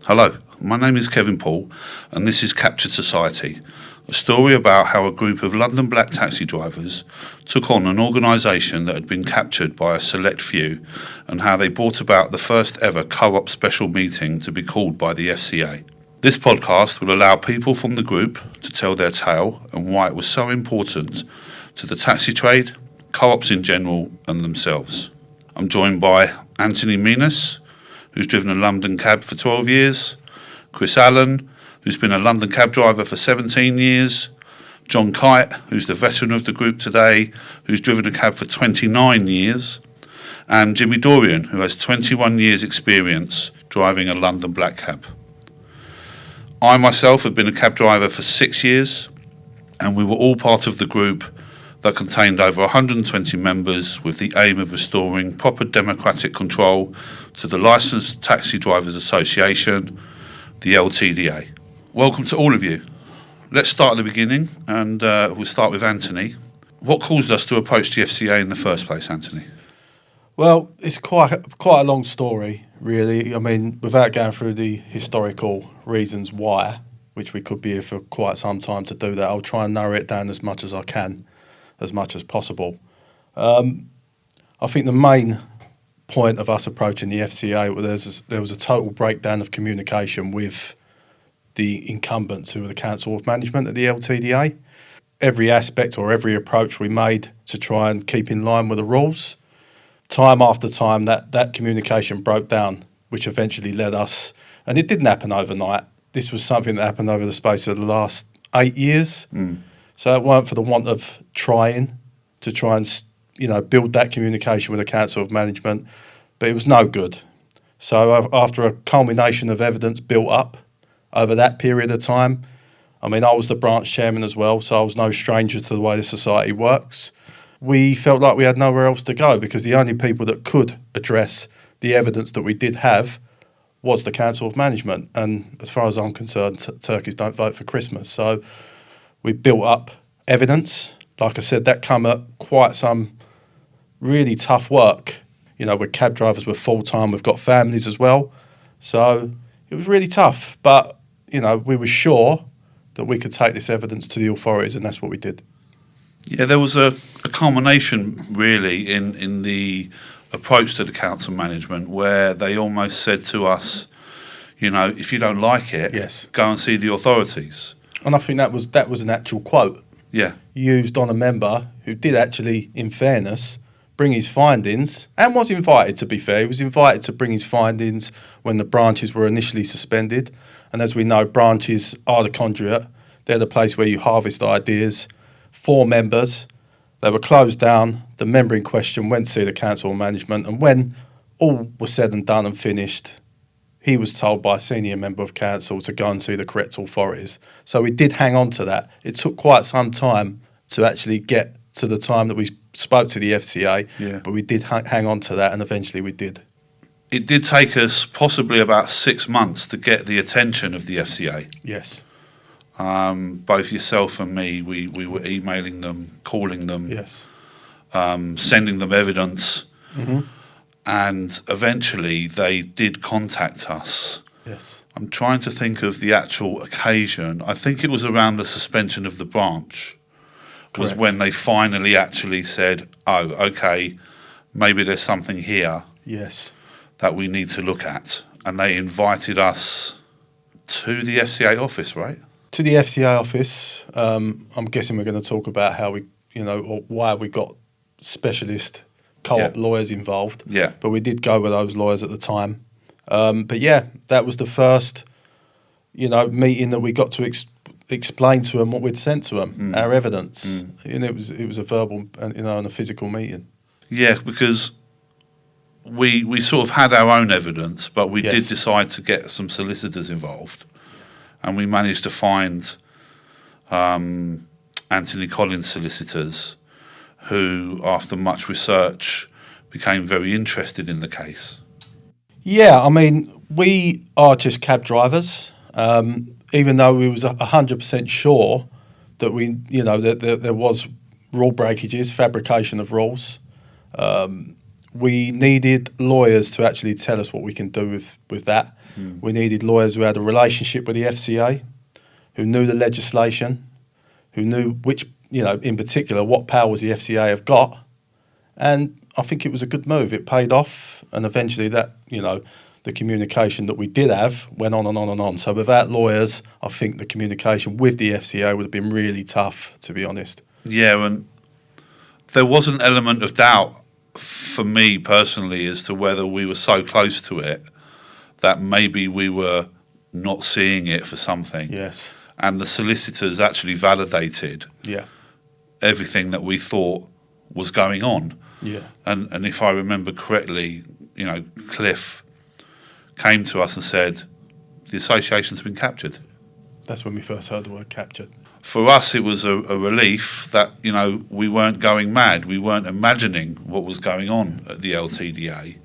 Hello, my name is Kevin Paul, and this is Captured Society, a story about how a group of London black taxi drivers took on an organisation that had been captured by a select few, and how they brought about the first ever co-op special meeting to be called by the FCA. This podcast will allow people from the group to tell their tale and why it was so important to the taxi trade, co-ops in general, and themselves. I'm joined by Anthony Minas, who's driven a London cab for 12 years, Chris Allen, who's been a London cab driver for 17 years, John Kite, who's the veteran of the group today, who's driven a cab for 29 years, and Jimmy Dorian, who has 21 years experience driving a London black cab. I myself have been a cab driver for 6 years, and we were all part of the group that contained over 120 members with the aim of restoring proper democratic control to the Licensed Taxi Drivers Association, the LTDA. Welcome to all of you. Let's start at the beginning, and we'll start with Anthony. What caused us to approach the FCA in the first place, Anthony? Well, it's quite a long story, really. I mean, without going through the historical reasons why, which we could be here for quite some time to do that, I'll try and narrow it down as much as I can, as much as possible. I think the main point of us approaching the FCA, there was a total breakdown of communication with the incumbents who were the Council of Management at the LTDA. Every aspect or every approach we made to try and keep in line with the rules, time after time that communication broke down, which eventually led us, and it didn't happen overnight. This was something that happened over the space of the last 8 years. So it weren't for the want of trying and build that communication with the Council of Management, but it was no good. So after a culmination of evidence built up over that period of time, I mean, I was the branch chairman as well, so I was no stranger to the way the society works. We felt like we had nowhere else to go because the only people that could address the evidence that we did have was the Council of Management. And as far as I'm concerned, turkeys don't vote for Christmas. So we built up evidence. Like I said, that come at quite some really tough work. You know, we're cab drivers, we're full-time, we've got families as well. So it was really tough. But, you know, we were sure that we could take this evidence to the authorities, and that's what we did. Yeah, there was a culmination, really, in the approach to the council management where they almost said to us, you know, if you don't like it, Yes. Go and see the authorities. And I think that was an actual quote. Yeah. Used on a member who did actually, in fairness, bring his findings, and was invited, to be fair. He was invited to bring his findings when the branches were initially suspended. And as we know, branches are the conduit. They're the place where you harvest ideas. 4 members, they were closed down. The member in question went to see the Council of Management, and when all was said and done and finished, he was told by a senior member of council to go and see the correct authorities. So we did hang on to that. It took quite some time to actually get to the time that we spoke to the FCA, but we did hang on to that, and eventually we did. It did take us possibly about 6 months to get the attention of the FCA. Yes. Both yourself and me, we were emailing them, calling them, Yes. Sending them evidence. Mm-hmm. And eventually they did contact us. Yes. I'm trying to think of the actual occasion. I think it was around the suspension of the branch. Was Correct. when they finally actually said, oh, okay, maybe there's something here Yes. that we need to look at. And they invited us to the FCA office, right? To the FCA office. I'm guessing we're going to talk about how we, or why we got specialist co-op lawyers involved. Yeah. But we did go with those lawyers at the time. But yeah, that was the first, meeting that we got to explain to them what we'd sent to them, our evidence. And it was a verbal and a physical meeting. Yeah, because we sort of had our own evidence, but we Yes. did decide to get some solicitors involved. And we managed to find Anthony Collins solicitors who, after much research, became very interested in the case. Yeah, I mean, we are just cab drivers. Even though we was 100% sure that that there was rule breakages, fabrication of rules, we needed lawyers to actually tell us what we can do with that. We needed lawyers who had a relationship with the FCA, who knew the legislation, who knew which, in particular, what powers the FCA have got. And I think it was a good move. It paid off. And eventually that, the communication that we did have went on and on and on. So without lawyers, I think the communication with the FCA would have been really tough, to be honest. Yeah, and there was an element of doubt for me personally as to whether we were so close to it that maybe we were not seeing it for something. Yes. And the solicitors actually validated everything that we thought was going on. Yeah. And if I remember correctly, Cliff came to us and said, the association's been captured. That's when we first heard the word captured. For us, it was a relief that, we weren't going mad. We weren't imagining what was going on at the LTDA.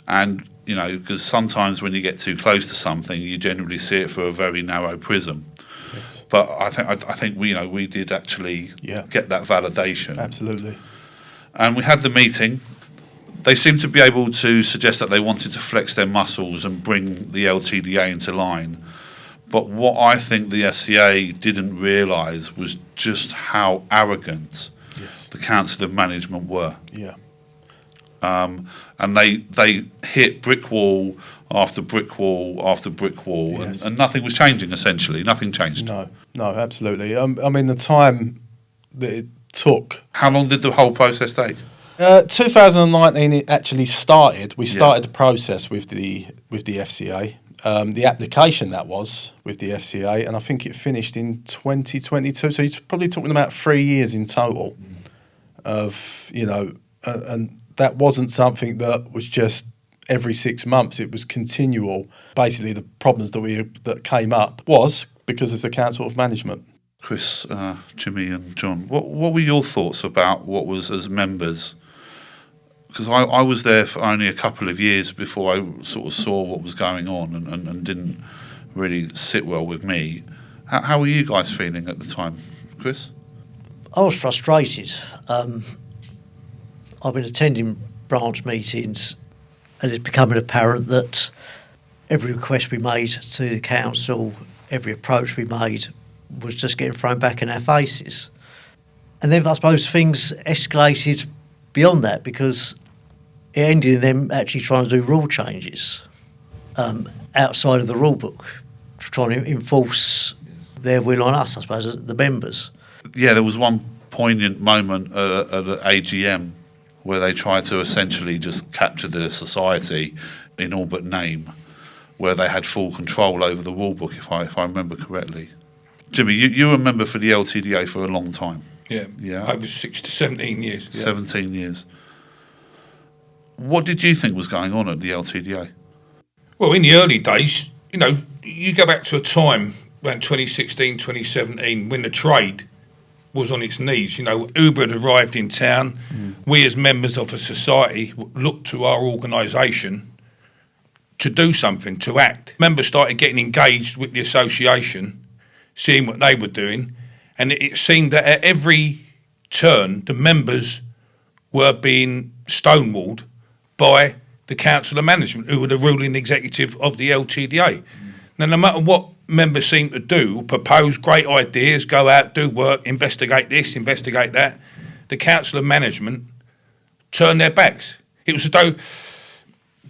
And, because sometimes when you get too close to something, you generally see it through a very narrow prism. Yes. But I think we did actually get that validation. Absolutely. And we had the meeting. They seemed to be able to suggest that they wanted to flex their muscles and bring the LTDA into line. But what I think the SCA didn't realise was just how arrogant the Council of Management were. Yeah. And they hit brick wall after brick wall after brick wall, and nothing was changing, essentially. Nothing changed. No, absolutely. The time that it took... How long did the whole process take? 2019 it actually started. We started the process with the FCA. The application that was with the FCA, and I think it finished in 2022. So you're probably talking about 3 years in total of, and that wasn't something that was just every 6 months. It was continual. Basically, the problems that came up was because of the Council of Management. Chris, Jimmy and John, what were your thoughts about what was as members? Because I was there for only a couple of years before I sort of saw what was going on and didn't really sit well with me. How were you guys feeling at the time? Chris? I was frustrated. I've been attending branch meetings and it's becoming apparent that every request we made to the council, every approach we made was just getting thrown back in our faces. And then I suppose things escalated beyond that because it ended in them actually trying to do rule changes outside of the rule book, trying to enforce their will on us, I suppose, as the members. Yeah, there was one poignant moment at the AGM where they tried to essentially just capture the society in all but name, where they had full control over the rule book, if I remember correctly. Jimmy, you were a member for the LTDA for a long time. Yeah. Over 17 years. Yeah. 17 years. What did you think was going on at the LTDA? Well, in the early days, you go back to a time around 2016, 2017, when the trade was on its knees. Uber had arrived in town. We as members of a society looked to our organisation to do something, to act. Members started getting engaged with the association, seeing what they were doing, and it seemed that at every turn, the members were being stonewalled by the Council of Management, who were the ruling executive of the LTDA. Now, no matter what members seem to do, propose great ideas, go out, do work, investigate this, investigate that, the Council of Management turned their backs. It was as though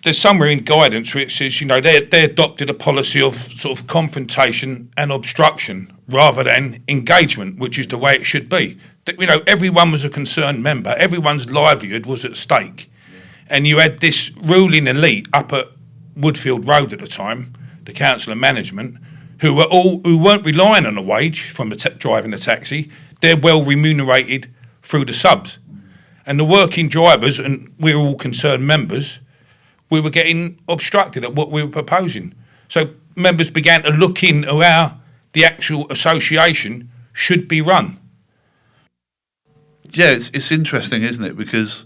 there's somewhere in guidance where it says, they adopted a policy of sort of confrontation and obstruction rather than engagement, which is the way it should be. Everyone was a concerned member. Everyone's livelihood was at stake. And you had this ruling elite up at Woodfield Road at the time, the Council of Management, who weren't relying on a wage from driving the taxi. They're well remunerated through the subs. And the working drivers, and we're all concerned members, we were getting obstructed at what we were proposing. So members began to look into how the actual association should be run. Yeah, it's interesting, isn't it? Because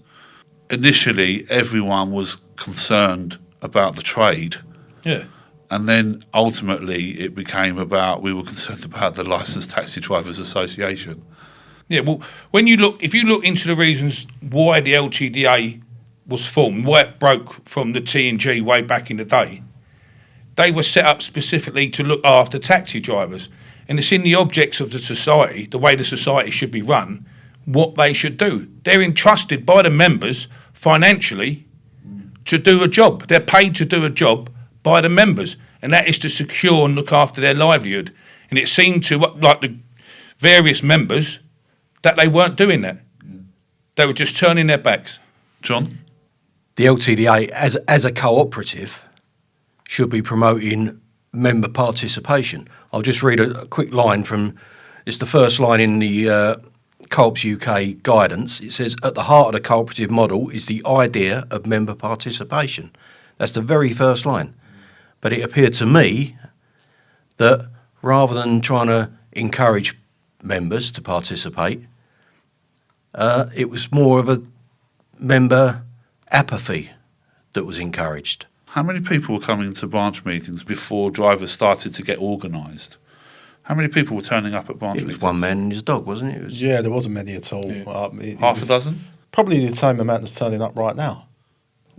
initially everyone was concerned about the trade. Yeah. And then ultimately it became we were concerned about the Licensed Taxi Drivers Association. Yeah, well, if you look into the reasons why the LTDA was formed, why it broke from the T&G way back in the day, They were set up specifically to look after taxi drivers. And it's in the objects of the society, the way the society should be run, what they should do. They're entrusted by the members financially to do a job. They're paid to do a job by the members, and that is to secure and look after their livelihood. And it seemed to, like the various members, that they weren't doing that. They were just turning their backs. John? The LTDA, as a co-operative, should be promoting member participation. I'll just read a quick line from, it's the first line in the Co-ops UK guidance. It says, at the heart of the cooperative model is the idea of member participation. That's the very first line. But it appeared to me that rather than trying to encourage members to participate, it was more of a member apathy that was encouraged. How many people were coming to branch meetings before drivers started to get organised? How many people were turning up at branch It was meetings? one man and his dog, wasn't it? Yeah, there wasn't many at all. Yeah. It Half a was dozen? Probably the same amount that's turning up right now.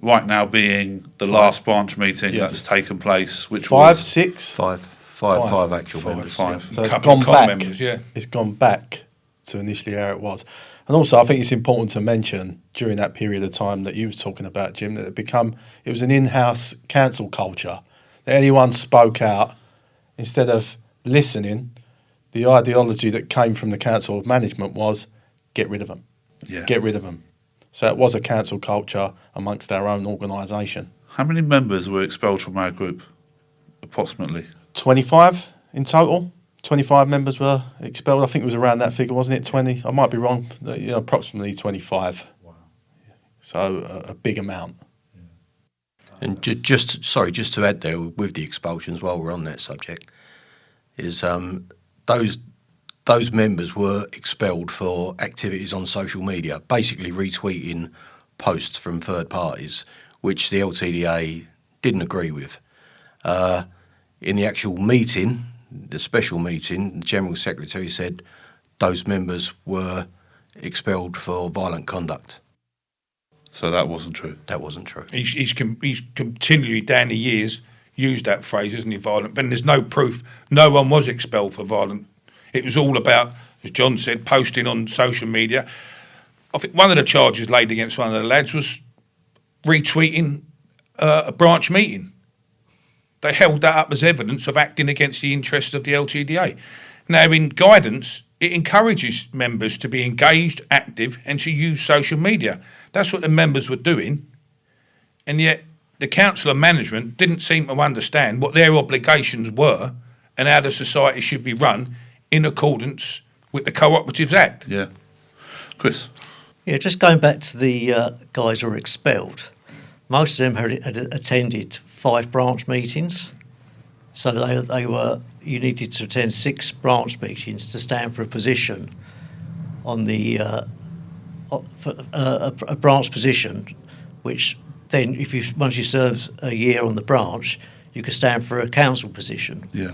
Right now being the last branch meeting Yes. that's taken place, which Five, was... six. Five actual members. Five. So it's Couple of gone con back. members, yeah. It's gone back to initially how it was. And also, I think it's important to mention during that period of time that you was talking about, Jim, that it was an in-house council culture. That anyone spoke out instead of listening. The ideology that came from the council of management was get rid of them, Yeah. get rid of them. So it was a council culture amongst our own organisation. How many members were expelled from our group, approximately? 25 in total. 25 members were expelled. I think it was around that figure, wasn't it? 20. I might be wrong. Approximately 25. Wow. So a big amount. And just to add there with the expulsions, while we're on that subject, is those members were expelled for activities on social media, basically retweeting posts from third parties, which the LTDA didn't agree with. In the actual meeting, the special meeting, the General Secretary said those members were expelled for violent conduct. So that wasn't true. That wasn't true. He's continually down the years used that phrase, isn't he, violent? But there's no proof. No one was expelled for violent. It was all about, as John said, posting on social media. I think one of the charges laid against one of the lads was retweeting a branch meeting. They held that up as evidence of acting against the interests of the LTDA. Now, in guidance, it encourages members to be engaged, active, and to use social media. That's what the members were doing. And yet, the Council of Management didn't seem to understand what their obligations were and how the society should be run in accordance with the Cooperatives Act. Yeah. Chris? Yeah, just going back to the guys who were expelled, most of them had attended 5 branch meetings. So you needed to attend 6 branch meetings to stand for a position on the a branch position, which then once you served a year on the branch, you could stand for a council position, Yeah.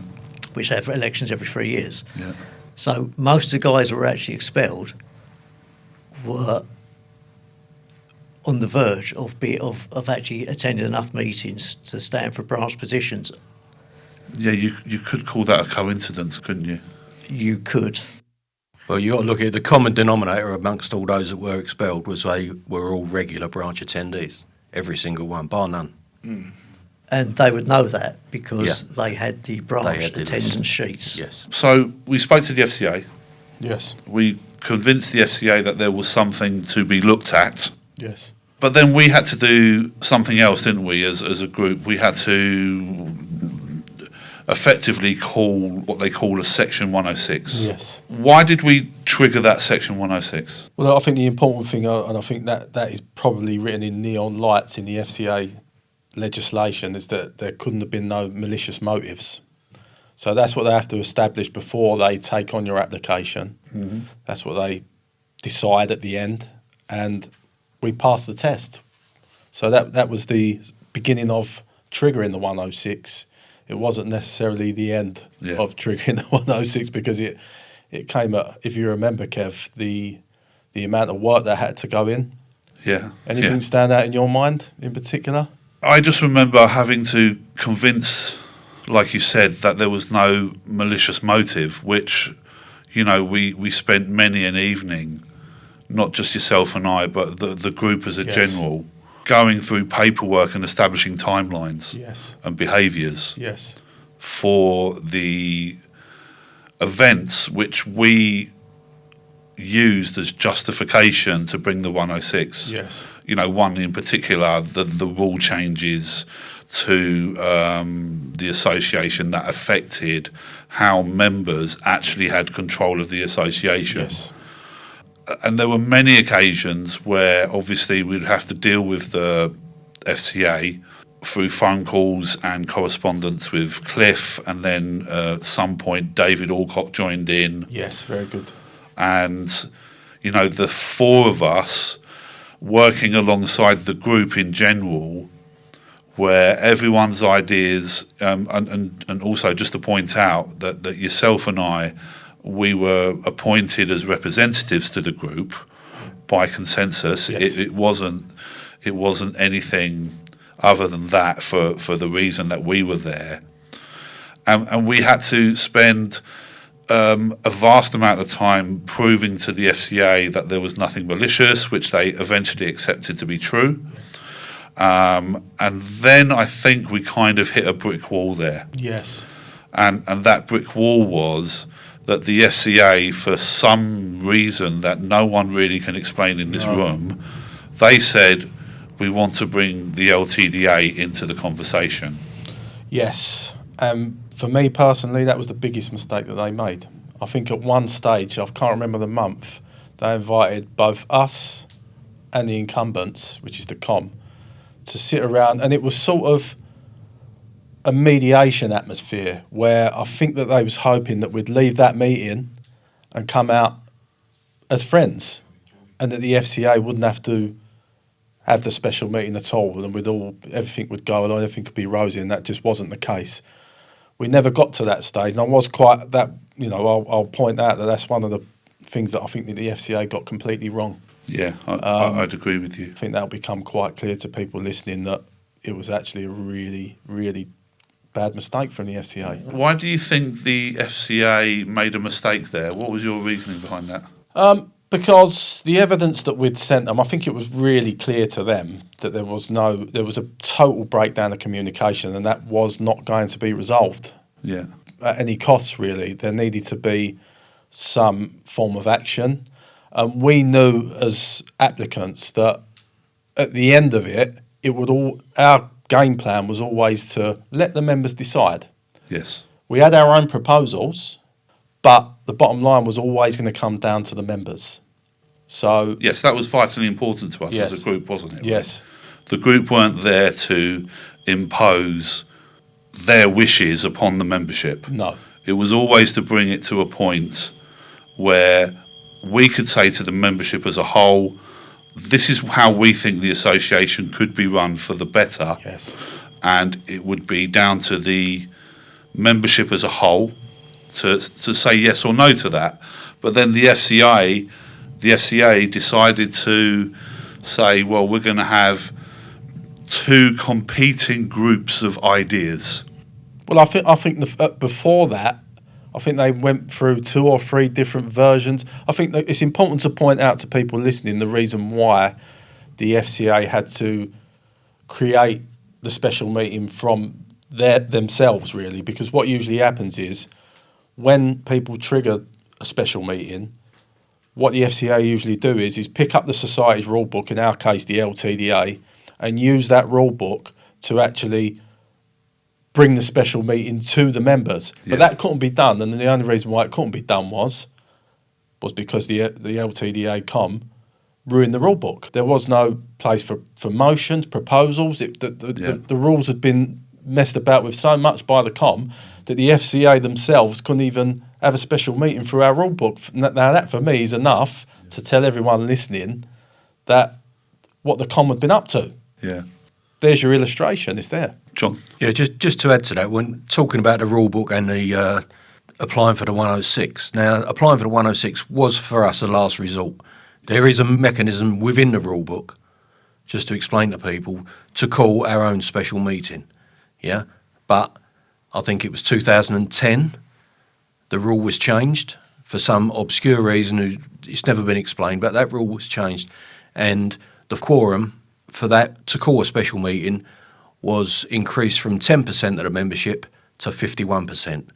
which have elections every 3 years. Yeah. So most of the guys who were actually expelled were on the verge of actually attending enough meetings to stand for branch positions. Yeah, you could call that a coincidence, couldn't you? You could. Well, you got to look at the common denominator amongst all those that were expelled was they were all regular branch attendees, every single one, bar none. And they would know that because they had the branch had the attendance list. sheets. Yes. So we spoke to the FCA. Yes. We convinced the FCA that there was something to be looked at. Yes. But then we had to do something else, didn't we, as a group? We had to effectively call what they call a Section 106. Yes. Why did we trigger that Section 106? Well, I think the important thing, and I think that is probably written in neon lights in the FCA legislation, is that there couldn't have been no malicious motives. So that's what they have to establish before they take on your application. Mm-hmm. That's what they decide at the end, and we passed the test. So that was the beginning of triggering the 106. It wasn't necessarily the end of triggering the 106 because it came at, if you remember, Kev, the amount of work that had to go in. Yeah. Anything stand out in your mind in particular? I just remember having to convince like you said, that there was no malicious motive, which, we spent many an evening, not just yourself and I, but the group as a Yes. general, going through paperwork and establishing timelines Yes. and behaviours Yes. for the events which we used as justification to bring the 106. Yes. One in particular, the rule changes to the association that affected how members actually had control of the association. Yes. And there were many occasions where obviously we'd have to deal with the FCA through phone calls and correspondence with Cliff, and then at some point David Alcock joined in. Yes. Very good. And, the four of us working alongside the group in general, where everyone's ideas, and also just to point out that yourself and I, we were appointed as representatives to the group by consensus. Yes. It wasn't anything other than that for the reason that we were there. And we had to spend a vast amount of time proving to the FCA that there was nothing malicious, which they eventually accepted to be true. And then I think we kind of hit a brick wall there. Yes. And that brick wall was that the FCA, for some reason that no one really can explain in this room, they said, we want to bring the LTDA into the conversation. Yes. For me personally, that was the biggest mistake that they made. I think at one stage, I can't remember the month, they invited both us and the incumbents, which is the COM, to sit around, and it was sort of a mediation atmosphere where I think that they was hoping that we'd leave that meeting and come out as friends, and that the FCA wouldn't have to have the special meeting at all, and everything would go and everything could be rosy, and that just wasn't the case. We never got to that stage, and I was quite that. I'll point out that that's one of the things that I think that the FCA got completely wrong. Yeah, I'd agree with you. I think that'll become quite clear to people listening that it was actually a really, really bad mistake from the FCA. Why do you think the FCA made a mistake there? What was your reasoning behind that? Because the evidence that we'd sent them, I think it was really clear to them that there was a total breakdown of communication, and that was not going to be resolved Yeah. at any cost, really. There needed to be some form of action. We knew as applicants that at the end of it, our game plan was always to let the members decide. Yes. We had our own proposals, but the bottom line was always going to come down to the members. So Yes, that was vitally important to us Yes. as a group, wasn't it? yes, The group weren't there to impose their wishes upon the membership. no, It was always to bring it to a point where we could say to the membership as a whole, this is how we think the association could be run for the better. yes, And it would be down to the membership as a whole to say yes or no to that. But then the FCA decided to say, well, we're going to have two competing groups of ideas. Well, I think before that, I think they went through 2 or 3 different versions. I think that it's important to point out to people listening the reason why the FCA had to create the special meeting from themselves, really, because what usually happens is when people trigger a special meeting, what the FCA usually do is pick up the society's rule book, in our case the LTDA, and use that rule book to actually bring the special meeting to the members. Yeah. But that couldn't be done, and the only reason why it couldn't be done was because the LTDA ruined the rule book. There was no place for motions, proposals. The rules had been messed about with so much by the that the FCA themselves couldn't even have a special meeting through our rule book. Now that for me is enough to tell everyone listening that what the had been up to. Yeah. There's your illustration, it's there. John? Yeah, just to add to that, when talking about the rule book and the applying for the 106, now applying for the 106 was for us a last resort. There is a mechanism within the rule book, just to explain to people, to call our own special meeting. Yeah, but I think it was 2010, the rule was changed for some obscure reason. It's never been explained, but that rule was changed. And the quorum for that to call a special meeting was increased from 10% of the membership to 51%.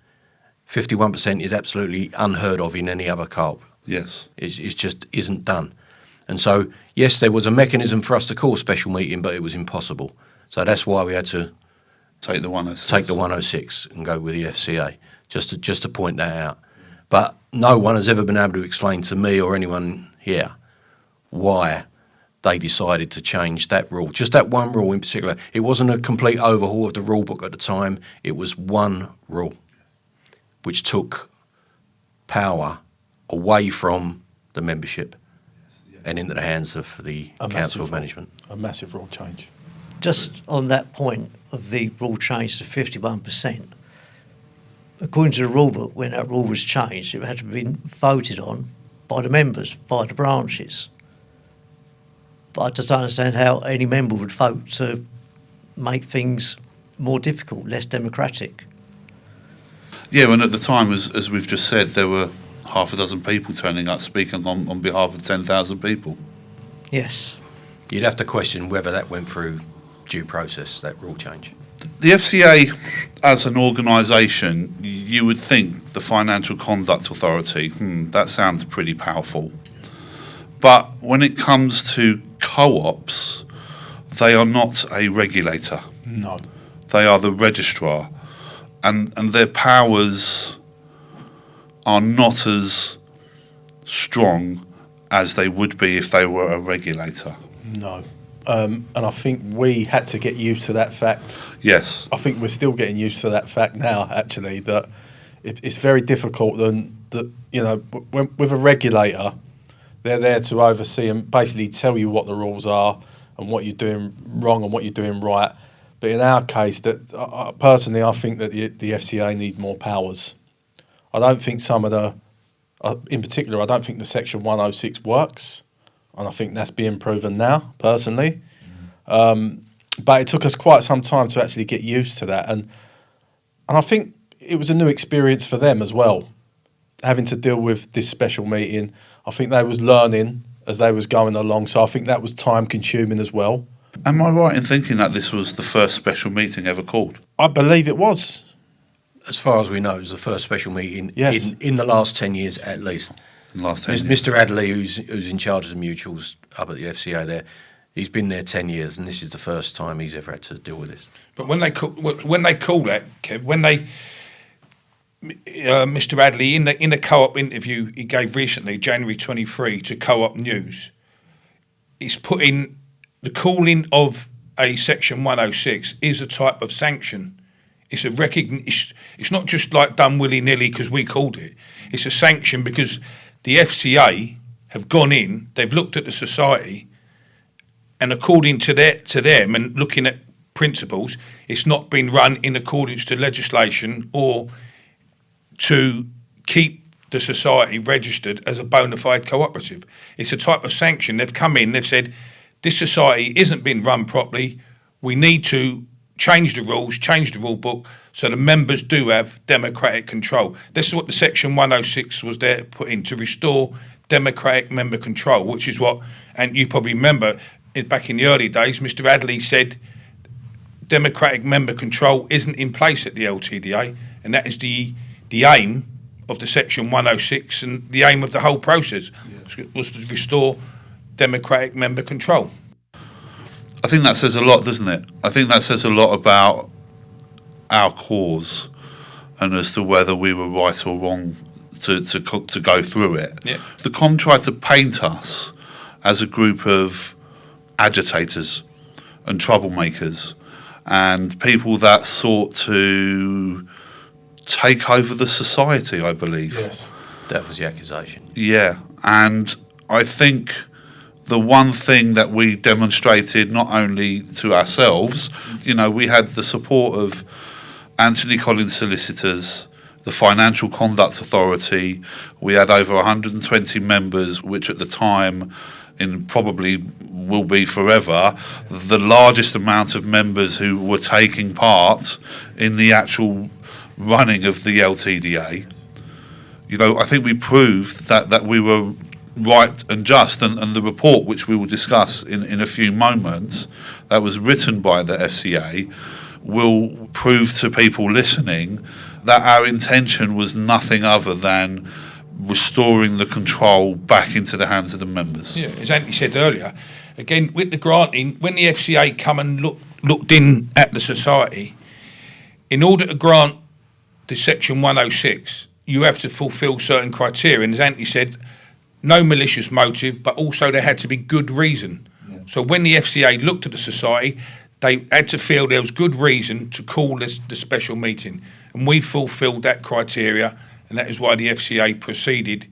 51% is absolutely unheard of in any other co-op. Yes. It just isn't done. And so, yes, there was a mechanism for us to call a special meeting, but it was impossible. So that's why we had to Take the 106. take the 106 and go with the FCA, just to point that out. But no one has ever been able to explain to me or anyone here why they decided to change that rule. Just that one rule in particular. It wasn't a complete overhaul of the rule book at the time. It was one rule which took power away from the membership and into the hands of the Council of Management. A massive rule change. Just on that point of the rule change to 51%, according to the rule book, when that rule was changed, it had to be voted on by the members, by the branches. But I just don't understand how any member would vote to make things more difficult, less democratic. Yeah, and at the time, as we've just said, there were half a dozen people turning up speaking on behalf of 10,000 people. Yes. You'd have to question whether that went through due process, that rule change. The FCA, as an organisation, you would think the Financial Conduct Authority, that sounds pretty powerful. But when it comes to co-ops, they are not a regulator. No. They are the registrar. And their powers are not as strong as they would be if they were a regulator. No. And I think we had to get used to that fact. Yes. I think we're still getting used to that fact now, actually, that it's very difficult that with a regulator, they're there to oversee and basically tell you what the rules are and what you're doing wrong and what you're doing right. But in our case, that personally, I think that the FCA need more powers. I don't think some of the, in particular, I don't think the Section 106 works. And I think that's being proven now, personally. But it took us quite some time to actually get used to that. And I think it was a new experience for them as well, having to deal with this special meeting. I think they was learning as they was going along. So I think that was time consuming as well. Am I right in thinking that this was the first special meeting ever called? I believe it was. As far as we know, it was the first special meeting Yes. in the last 10 years at least. In the last 10 years? Mr. Adley, who's in charge of the mutuals up at the FCA there, he's been there 10 years, and this is the first time he's ever had to deal with this. But when they call that, Kev, Mr. Adley in the co-op interview he gave recently, January 23 to Co-op News, he's put in the calling of a Section 106 is a type of sanction. It's a recognition. It's not just like done willy-nilly because we called it. It's a sanction because the FCA have gone in, they've looked at the society, and according to them and looking at principles, it's not been run in accordance to legislation or to keep the society registered as a bona fide cooperative. It's a type of sanction. They've come in, they've said, this society isn't being run properly. We need to change the rules, change the rule book so the members do have democratic control. This is what the Section 106 was there to put in, to restore democratic member control, which is what, and you probably remember back in the early days, Mr. Adley said democratic member control isn't in place at the LTDA, and that is the aim of the Section 106 and the aim of the whole process was to restore democratic member control. I think that says a lot, doesn't it? I think that says a lot about our cause and as to whether we were right or wrong to go through it. Yeah. The Com tried to paint us as a group of agitators and troublemakers and people that sought to take over the society, I believe. Yes. That was the accusation. Yeah, and I think the one thing that we demonstrated, not only to ourselves, we had the support of Anthony Collins Solicitors, the Financial Conduct Authority. We had over 120 members, which at the time, and probably will be forever, the largest amount of members who were taking part in the actual running of the LTDA. You know, I think we proved that we were right and just, and the report, which we will discuss in a few moments, that was written by the FCA, will prove to people listening that our intention was nothing other than restoring the control back into the hands of the members. Yeah, as Anthony said earlier, again, with the granting, when the FCA come and looked in at the society, in order to grant the Section 106, you have to fulfil certain criteria. And as Anthony said, no malicious motive, but also there had to be good reason. Yeah. So when the FCA looked at the society, they had to feel there was good reason to call this the special meeting. And we fulfilled that criteria, and that is why the FCA proceeded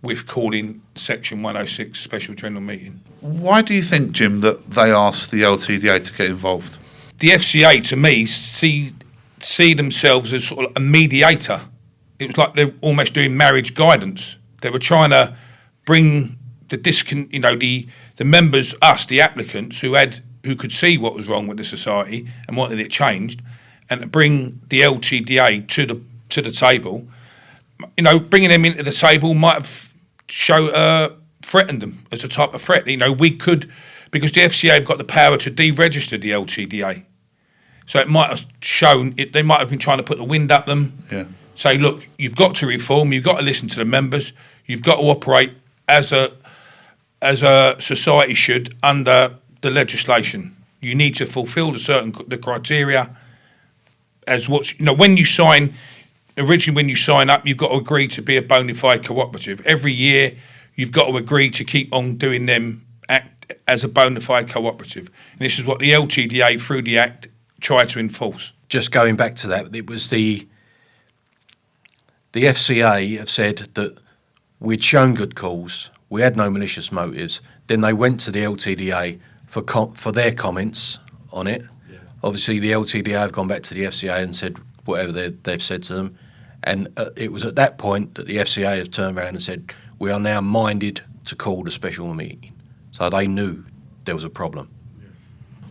with calling Section 106 special general meeting. Why do you think, Jim, that they asked the LTDA to get involved? The FCA, to me, see themselves as sort of a mediator. It was like they're almost doing marriage guidance. They were trying to bring the members, us, the applicants, who could see what was wrong with the society and wanted it changed, and to bring the LTDA to the table. You know, bringing them into the table might have threatened them as a type of threat. You know, we could, because the FCA have got the power to deregister the LTDA. So it might have shown they might have been trying to put the wind up them. Yeah. Say, look, you've got to reform. You've got to listen to the members. You've got to operate as a society should under the legislation. You need to fulfil the criteria as what's, you know, when you sign up, you've got to agree to be a bona fide cooperative. Every year, you've got to agree to keep on doing them act as a bona fide cooperative. And this is what the LTDA, through the Act, try to enforce. Just going back to that, it was the FCA have said that we'd shown good cause, we had no malicious motives. Then they went to the LTDA for their comments on it. Yeah. Obviously, the LTDA have gone back to the FCA and said whatever they've said to them. And it was at that point that the FCA have turned around and said, we are now minded to call the special meeting. So they knew there was a problem.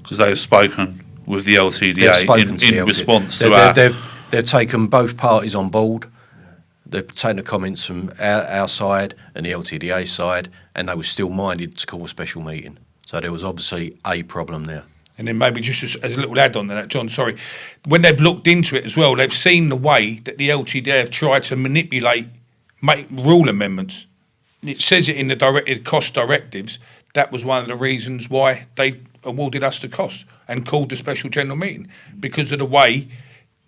Because they have spoken with the LTDA in response to our... They've taken both parties on board. They've taken the comments from our side and the LTDA side, and they were still minded to call a special meeting. So there was obviously a problem there. And then maybe just as a little add-on to that, John, sorry, when they've looked into it as well, they've seen the way that the LTDA have tried to make rule amendments. It says it in the directed cost directives. That was one of the reasons why they awarded us the cost and called the special general meeting, because of the way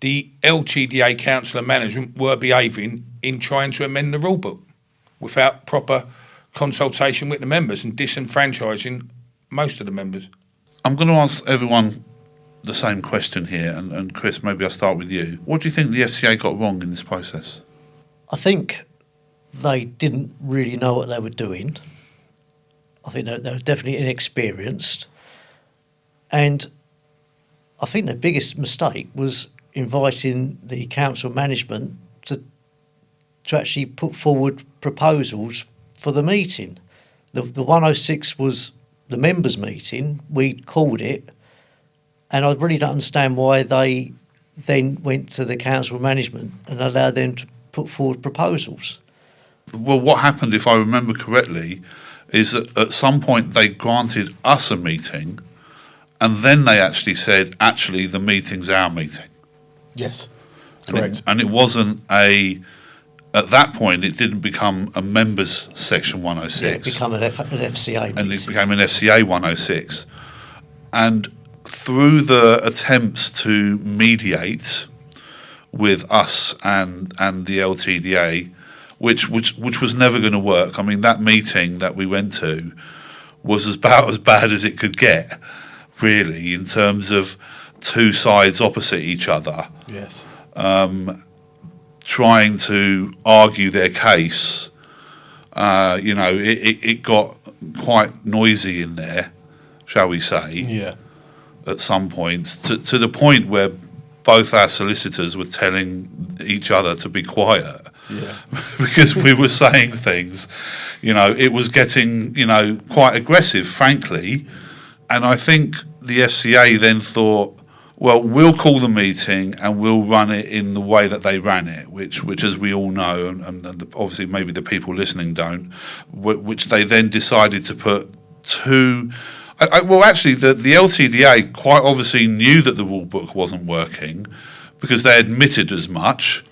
the LTDA council and management were behaving in trying to amend the rule book without proper consultation with the members and disenfranchising most of the members. I'm going to ask everyone the same question here, and Chris, maybe I'll start with you. What do you think the FCA got wrong in this process? I think they didn't really know what they were doing. I think they were definitely inexperienced. And I think the biggest mistake was inviting the council management to actually put forward proposals for the meeting. The 106 was the members' meeting. We called it, and I really don't understand why they then went to the council management and allowed them to put forward proposals. Well, what happened, if I remember correctly, is that at some point they granted us a meeting, and then they actually said, actually, the meeting's our meeting. Yes, correct. And it wasn't at that point, it didn't become a members section 106. Yeah, it became an FCA meeting. And it became an FCA 106. And through the attempts to mediate with us and the LTDA, which was never going to work. I mean, that meeting that we went to was about as bad as it could get, really, in terms of two sides opposite each other. Yes. Trying to argue their case. It got quite noisy in there, shall we say. Yeah. At some points, to the point where both our solicitors were telling each other to be quiet. Yeah. Because we were saying things, it was getting, quite aggressive, frankly. And I think the FCA then thought, well, we'll call the meeting and we'll run it in the way that they ran it, which as we all know, and obviously maybe the people listening don't, which they then decided to put two. Well, actually, the LTDA quite obviously knew that the rule book wasn't working because they admitted as much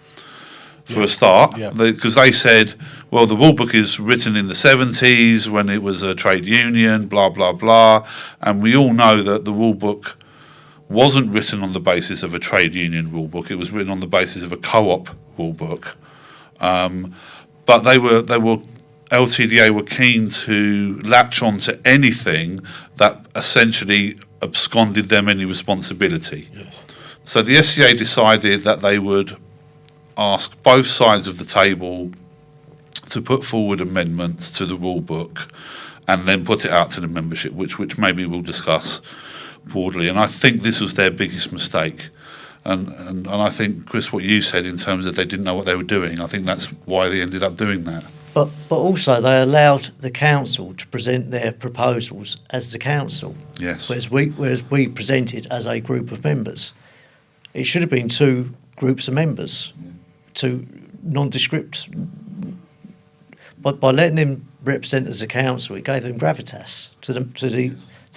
for a start, because they said, well, the rule book is written in the 70s when it was a trade union, blah, blah, blah, and we all know that the rule book wasn't written on the basis of a trade union rule book. It was written on the basis of a co-op rule book. But they were LTDA were keen to latch on to anything that essentially absconded them any responsibility. Yes. So the SCA decided that they would ask both sides of the table to put forward amendments to the rule book and then put it out to the membership, which maybe we'll discuss broadly. And I think this was their biggest mistake. And I think, Chris, what you said in terms of they didn't know what they were doing, I think that's why they ended up doing that. But also they allowed the council to present their proposals as the council. Yes. Whereas we presented as a group of members. It should have been two groups of members, two nondescript. But by letting them represent as a council, it gave them gravitas to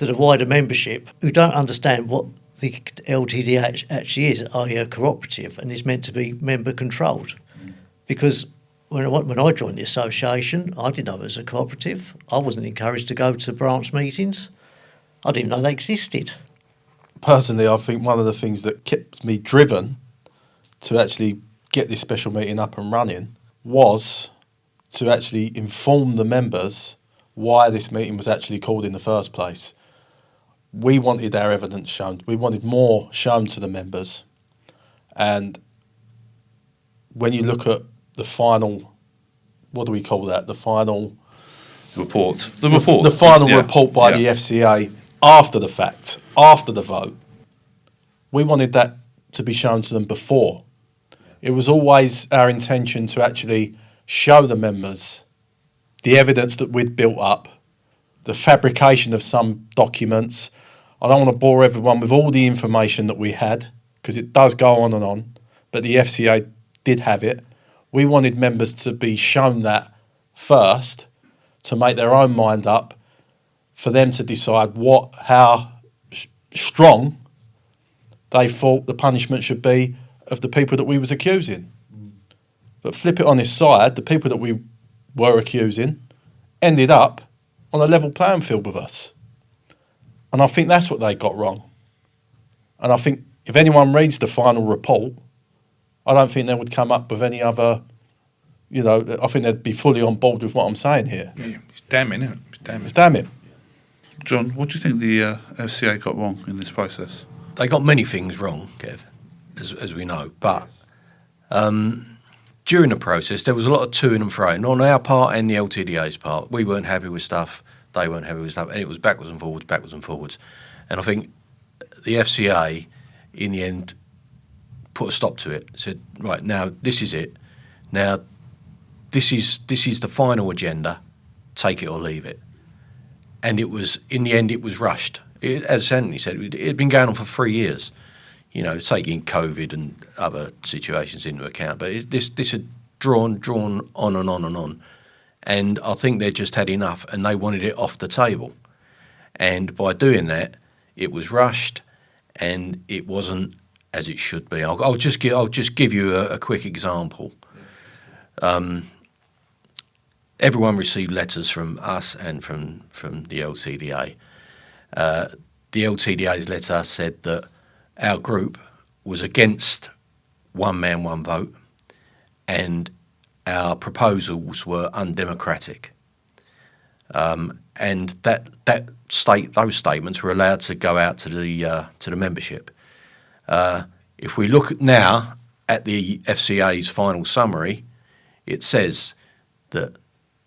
the wider membership who don't understand what the LTDA actually is, i.e. a cooperative, and is meant to be member controlled. Because when I joined the association, I didn't know it was a cooperative. I wasn't encouraged to go to branch meetings. I didn't know they existed. Personally, I think one of the things that kept me driven to actually get this special meeting up and running was to actually inform the members why this meeting was actually called in the first place. We wanted our evidence shown. We wanted more shown to the members. And when you look at the final, what do we call that? The final report. The final Yeah. report by the FCA after the fact, after the vote. We wanted that to be shown to them before. It was always our intention to actually show the members the evidence that we'd built up, the fabrication of some documents. I don't want to bore everyone with all the information that we had, because it does go on and on, but the FCA did have it. We wanted members to be shown that first, to make their own mind up, for them to decide how strong they thought the punishment should be of the people that we was accusing. But flip it on its side, the people that we were accusing ended up on a level playing field with us. And I think that's what they got wrong. And I think if anyone reads the final report, I don't think they would come up with any other, I think they'd be fully on board with what I'm saying here. Yeah, it's damning, isn't it? It's damning. It's damning. John, what do you think the FCA got wrong in this process? They got many things wrong, Kev, as we know. But during the process, there was a lot of toing and froing on our part and the LTDA's part. We weren't happy with stuff. They weren't happy with stuff. And it was backwards and forwards, backwards and forwards. And I think the FCA, in the end, put a stop to it. Said, right, now this is it. Now this is the final agenda. Take it or leave it. And it was, in the end, it was rushed. As Anthony said, it had been going on for 3 years. Taking COVID and other situations into account. But this had drawn on and on and on. And I think they just had enough and they wanted it off the table. And by doing that, it was rushed and it wasn't as it should be. I'll just give you a quick example. Everyone received letters from us and from the LTDA. The LTDA's letter said that our group was against one man, one vote, and our proposals were undemocratic. And those statements were allowed to go out to the membership. If we look now at the FCA's final summary, it says that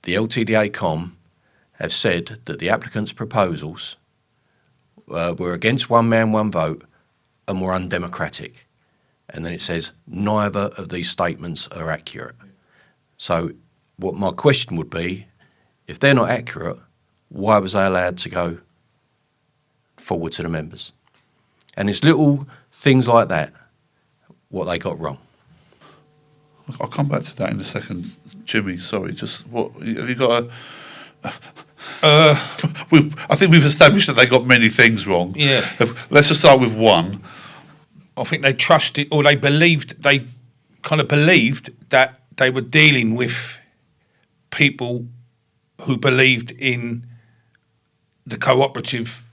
the LTDA Com have said that the applicants' proposals were against one man, one vote, and were undemocratic. And then it says neither of these statements are accurate. So what my question would be, if they're not accurate, why was they allowed to go forward to the members? And it's little things like that, what they got wrong. I'll come back to that in a second, Jimmy. Sorry, just what have you got? I think we've established that they got many things wrong. Yeah. Let's just start with one. I think they trusted, or they kind of believed that they were dealing with people who believed in the cooperative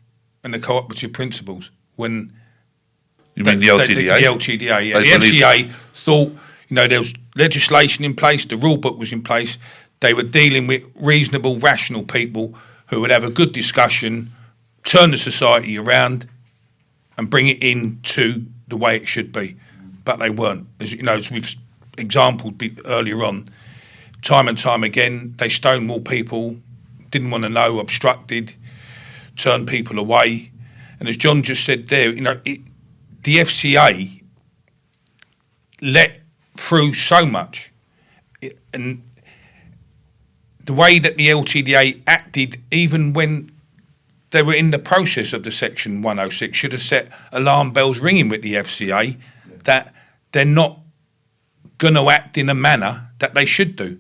and the cooperative principles. When You mean the LTDA? The LTDA, yeah. They The believed- FCA thought, there was legislation in place, the rule book was in place. They were dealing with reasonable, rational people who would have a good discussion, turn the society around, and bring it into the way it should be. But they weren't. As we've exampled earlier on, time and time again, they stonewall people, didn't want to know, obstructed, turned people away. And as John just said there, the FCA let through so much. And the way that the LTDA acted, even when they were in the process of the Section 106, should have set alarm bells ringing with the FCA that they're not going to act in a manner that they should do.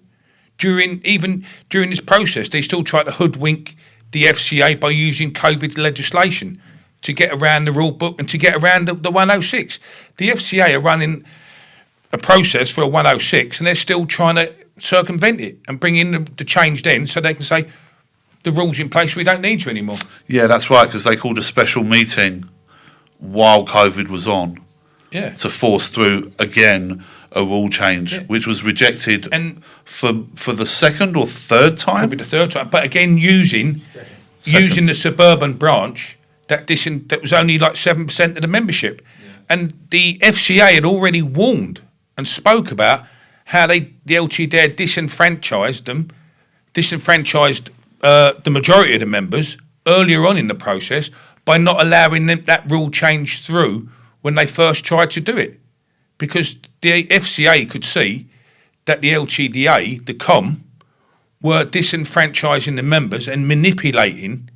During this process, they still try to hoodwink the FCA by using COVID legislation to get around the rule book and to get around the 106. The FCA are running a process for a 106 and they're still trying to circumvent it and bring in the change then so they can say the rules in place, we don't need you anymore. Yeah, that's right, because they called a special meeting while COVID was on to force through again a rule change, which was rejected And for the second or third time. probably the third time, but again using the suburban branch that was only like 7% of the membership, and the FCA had already warned and spoke about how the LTDA disenfranchised the majority of the members earlier on in the process by not allowing that rule change through when they first tried to do it, because the FCA could see that the LTDA, the COM, were disenfranchising the members and manipulating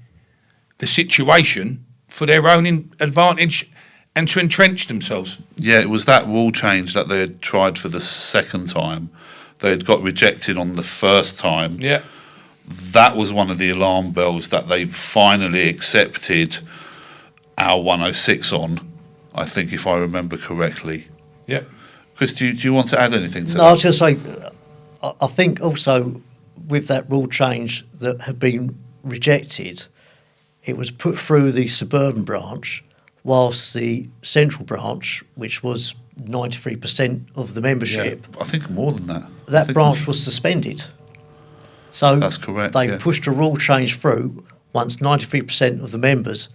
the situation for their own advantage and to entrench themselves. Yeah, it was that rule change that they had tried for the second time. They had got rejected on the first time. Yeah. That was one of the alarm bells that they finally accepted our 106 on, I think, if I remember correctly. Yeah. Chris, do you want to add anything to No, I that? was going to say, I think also with that rule change that had been rejected, it was put through the suburban branch, whilst the central branch, which was 93% of the membership, I think more than that. I that think branch was suspended. So That's correct, they yeah. pushed a rule change through once 93% of the members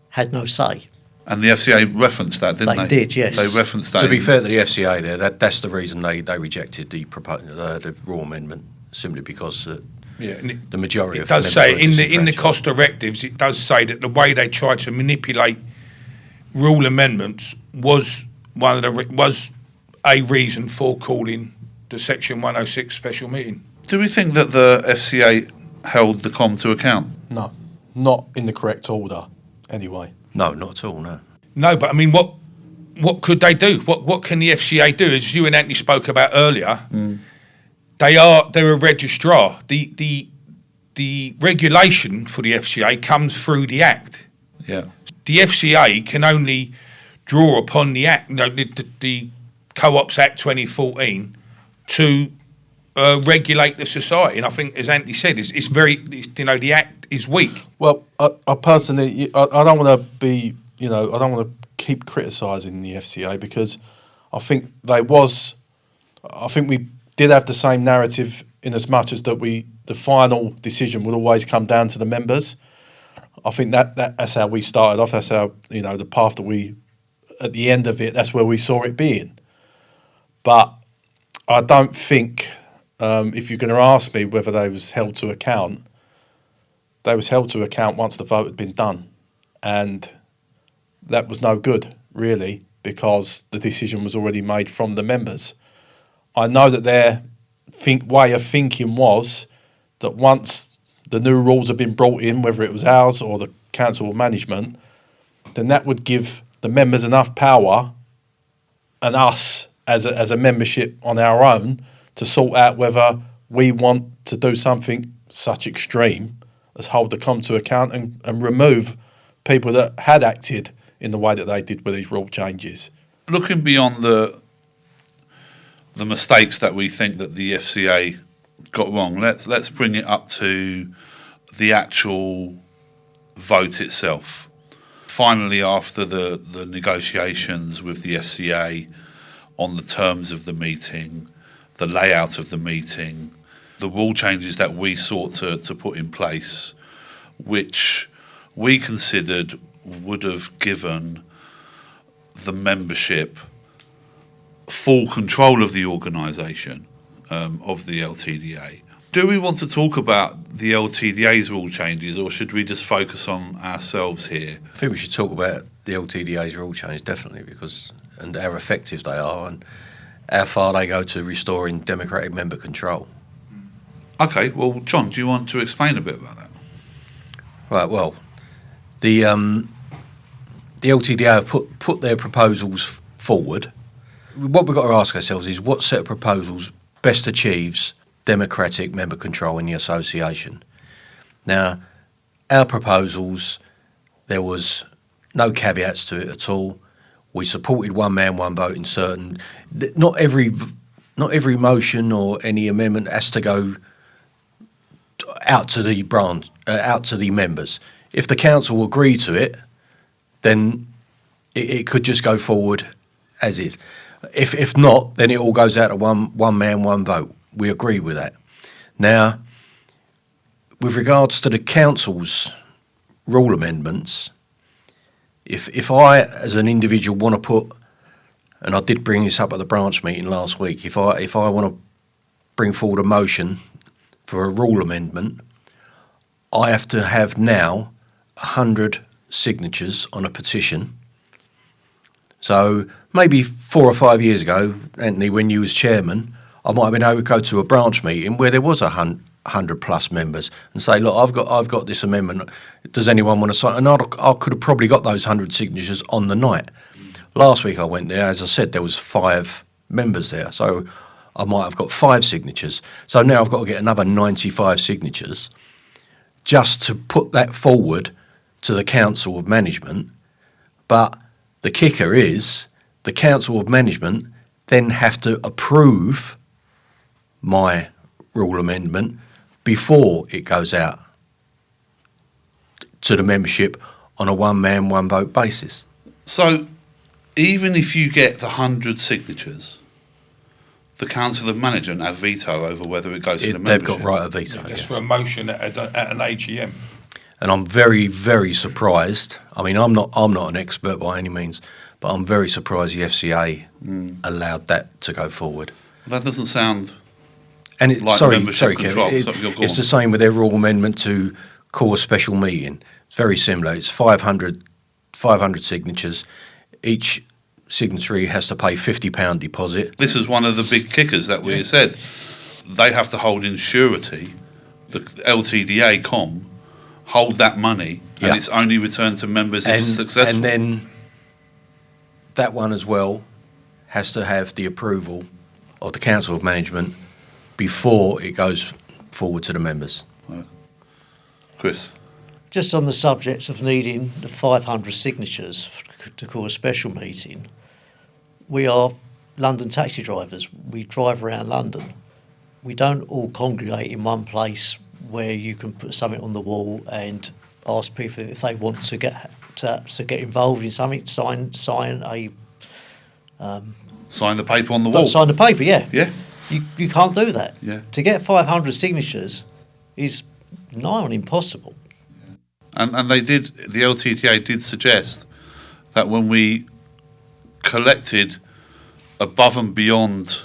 had no say. And the FCA referenced that, didn't they? They did, yes. They referenced that. To be in- fair to the FCA there, that's the reason they rejected the rule amendment, simply because Yeah, and the majority it of does members say were in the disenfranchised. cost directives, it does say that the way they tried to manipulate rule amendments was a reason for calling the Section 106 special meeting. Do we think that the FCA held the COM to account? No, not in the correct order, anyway. No, not at all, no. No, but I mean, what could they do? What can the FCA do? As you and Anthony spoke about earlier, they're a registrar. The regulation for the FCA comes through the Act. Yeah. The FCA can only draw upon the Act, the Co-ops Act 2014, to regulate the society. And I think, as Anthony said, it's very, the Act is weak. Well, I personally, I don't want to be, I don't want to keep criticising the FCA, because I think we did have the same narrative in as much as that the final decision would always come down to the members. I think that's how we started off. That's how, the path that we, at the end of it, that's where we saw it being. But I don't think, if you're going to ask me whether they was held to account, they was held to account once the vote had been done. And that was no good, really, because the decision was already made from the members. I know that their way of thinking was that once the new rules had been brought in, whether it was ours or the council or management, then that would give the members enough power and us as a membership on our own to sort out whether we want to do something such extreme as hold the com to account and remove people that had acted in the way that they did with these rule changes. Looking beyond the mistakes that we think that the FCA got wrong, let's bring it up to the actual vote itself. Finally, after the negotiations with the FCA on the terms of the meeting, the layout of the meeting, the rule changes that we sought to put in place, which we considered would have given the membership full control of the organisation of the LTDA. Do we want to talk about the LTDA's rule changes, or should we just focus on ourselves here? I think we should talk about the LTDA's rule change, definitely, and how effective they are and how far they go to restoring democratic member control. Okay, well, John, do you want to explain a bit about that? Right, well, the LTDA have put their proposals forward. What we've got to ask ourselves is what set of proposals best achieves democratic member control in the association. Now, our proposals, there was no caveats to it at all. We supported one man, one vote in certain. Not every motion or any amendment has to go out to the branch, out to the members. If the council agree to it, then it could just go forward as is. If not, then it all goes out to one man, one vote. We agree with that. Now, with regards to the council's rule amendments, if I, as an individual, want to put, and I did bring this up at the branch meeting last week, if I want to bring forward a motion for a rule amendment, I have to have now 100 signatures on a petition. So maybe 4 or 5 years ago, Anthony, when you was chairman, I might have been able to go to a branch meeting where there was 100 plus members and say, look, I've got this amendment. Does anyone want to sign? And I could have probably got those 100 signatures on the night. Last week I went there, as I said, there was 5 members there. So I might have got 5 signatures. So now I've got to get another 95 signatures just to put that forward to the Council of Management. But the kicker is the Council of Management then have to approve my rule amendment before it goes out to the membership on a one man, one vote basis. So even if you get the 100 signatures, the Council of Management have veto over whether it goes to the membership. They've got right of veto. That's for a motion at an AGM. And I'm very, very surprised. I mean, I'm not an expert by any means, but I'm very surprised the FCA allowed that to go forward. Well, that doesn't sound And like sorry, membership Kevin, control. it's the same with their rule amendment to call a special meeting. It's very similar. It's 500 signatures. Each signatory has to pay £50 deposit. This is one of the big kickers that we said. They have to hold in surety, the LTDA hold that money, and it's only returned to members if it's successful. And then that one as well has to have the approval of the Council of Management before it goes forward to the members. Right. Chris? Just on the subject of needing the 500 signatures to call a special meeting, we are London taxi drivers. We drive around London. We don't all congregate in one place where you can put something on the wall and ask people if they want to get involved in something, sign the paper on the wall. Sign the paper, yeah. Yeah. You can't do that. Yeah. To get 500 signatures is nigh on impossible. And the LTDA did suggest that when we collected above and beyond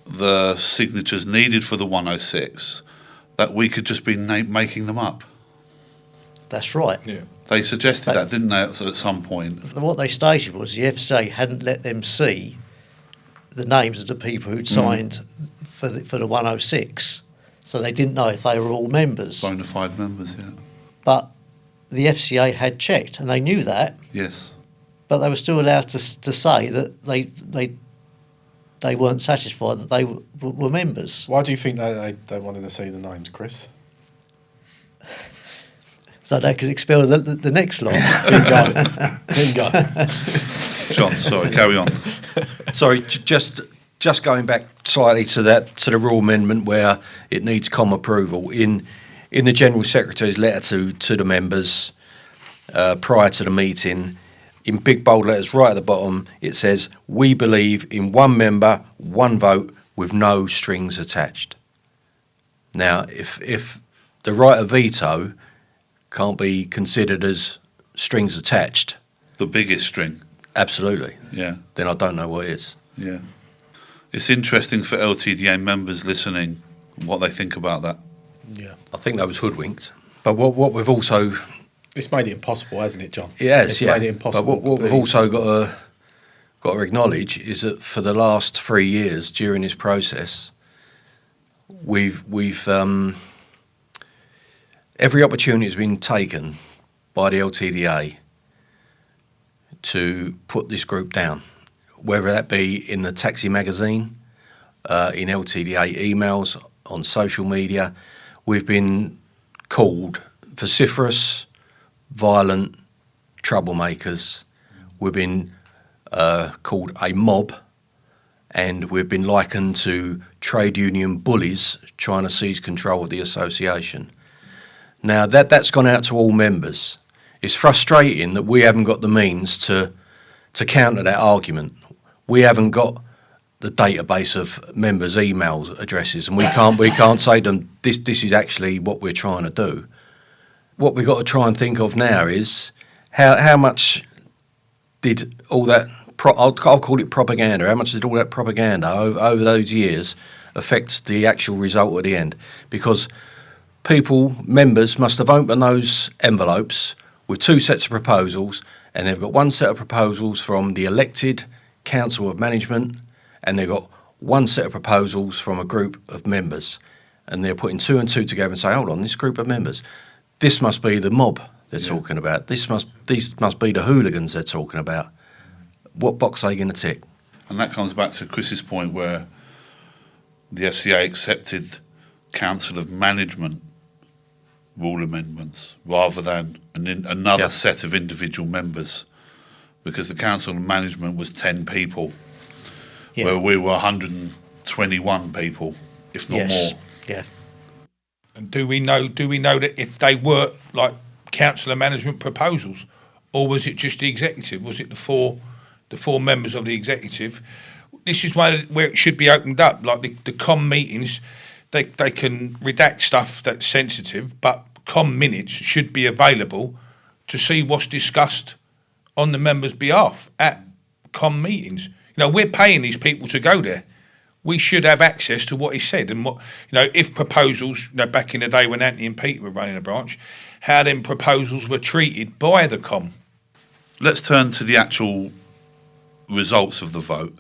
the signatures needed for the 106, that we could just be making them up. That's right. Yeah. They suggested that, didn't they, at some point? What they stated was the FCA hadn't let them see the names of the people who'd signed for the 106, so they didn't know if they were all members. Bona fide members, yeah. But the FCA had checked, and they knew that. Yes. but they were still allowed to say that they weren't satisfied that they were members. Why do you think they wanted to see the names, Chris? So they could expel the next lot. Bingo. John, sorry, carry on. Sorry, just going back slightly to the rule amendment where it needs common approval. In the General Secretary's letter to the members prior to the meeting, in big bold letters right at the bottom, it says, "We believe in one member, one vote with no strings attached." Now, if the right of veto can't be considered as strings attached, The biggest string. absolutely, Yeah, then I don't know what is. yeah. It's interesting for LTDA members listening what they think about that. Yeah. I think that was hoodwinked. But what we've also It's made it impossible, hasn't it, John? It has, It's yeah. made it impossible. But what we've also got to acknowledge is that for the last 3 years during this process, we've every opportunity has been taken by the LTDA to put this group down, whether that be in the taxi magazine, in LTDA emails, on social media. We've been called vociferous, violent troublemakers. We've been called a mob, and we've been likened to trade union bullies trying to seize control of the association. Now that's gone out to all members. It's frustrating that we haven't got the means to counter that argument. We haven't got the database of members' email addresses, and we can't say to them, this is actually what we're trying to do. What we've got to try and think of now is how much did all that, I'll call it propaganda, how much did all that propaganda over those years affect the actual result at the end? Because members must have opened those envelopes with 2 sets of proposals, and they've got 1 set of proposals from the elected Council of Management, and they've got 1 set of proposals from a group of members. And they're putting 2 and 2 together and say, hold on, this group of members, this must be the mob they're talking about. These must be the hooligans they're talking about. What box are you going to tick? And that comes back to Chris's point where the FCA accepted Council of Management rule amendments rather than another set of individual members, because the Council of Management was 10 people, where we were 121 people, if not more. Yeah. And do we know that if they were like council of management proposals, or was it just the executive? Was it the four members of the executive? This is where it should be opened up. Like the com meetings, they can redact stuff that's sensitive, but com minutes should be available to see what's discussed on the members' behalf at com meetings. We're paying these people to go there. We should have access to what is said and what, if proposals, back in the day when Anthony and Peter were running a branch, how them proposals were treated by the com. Let's turn to the actual results of the vote.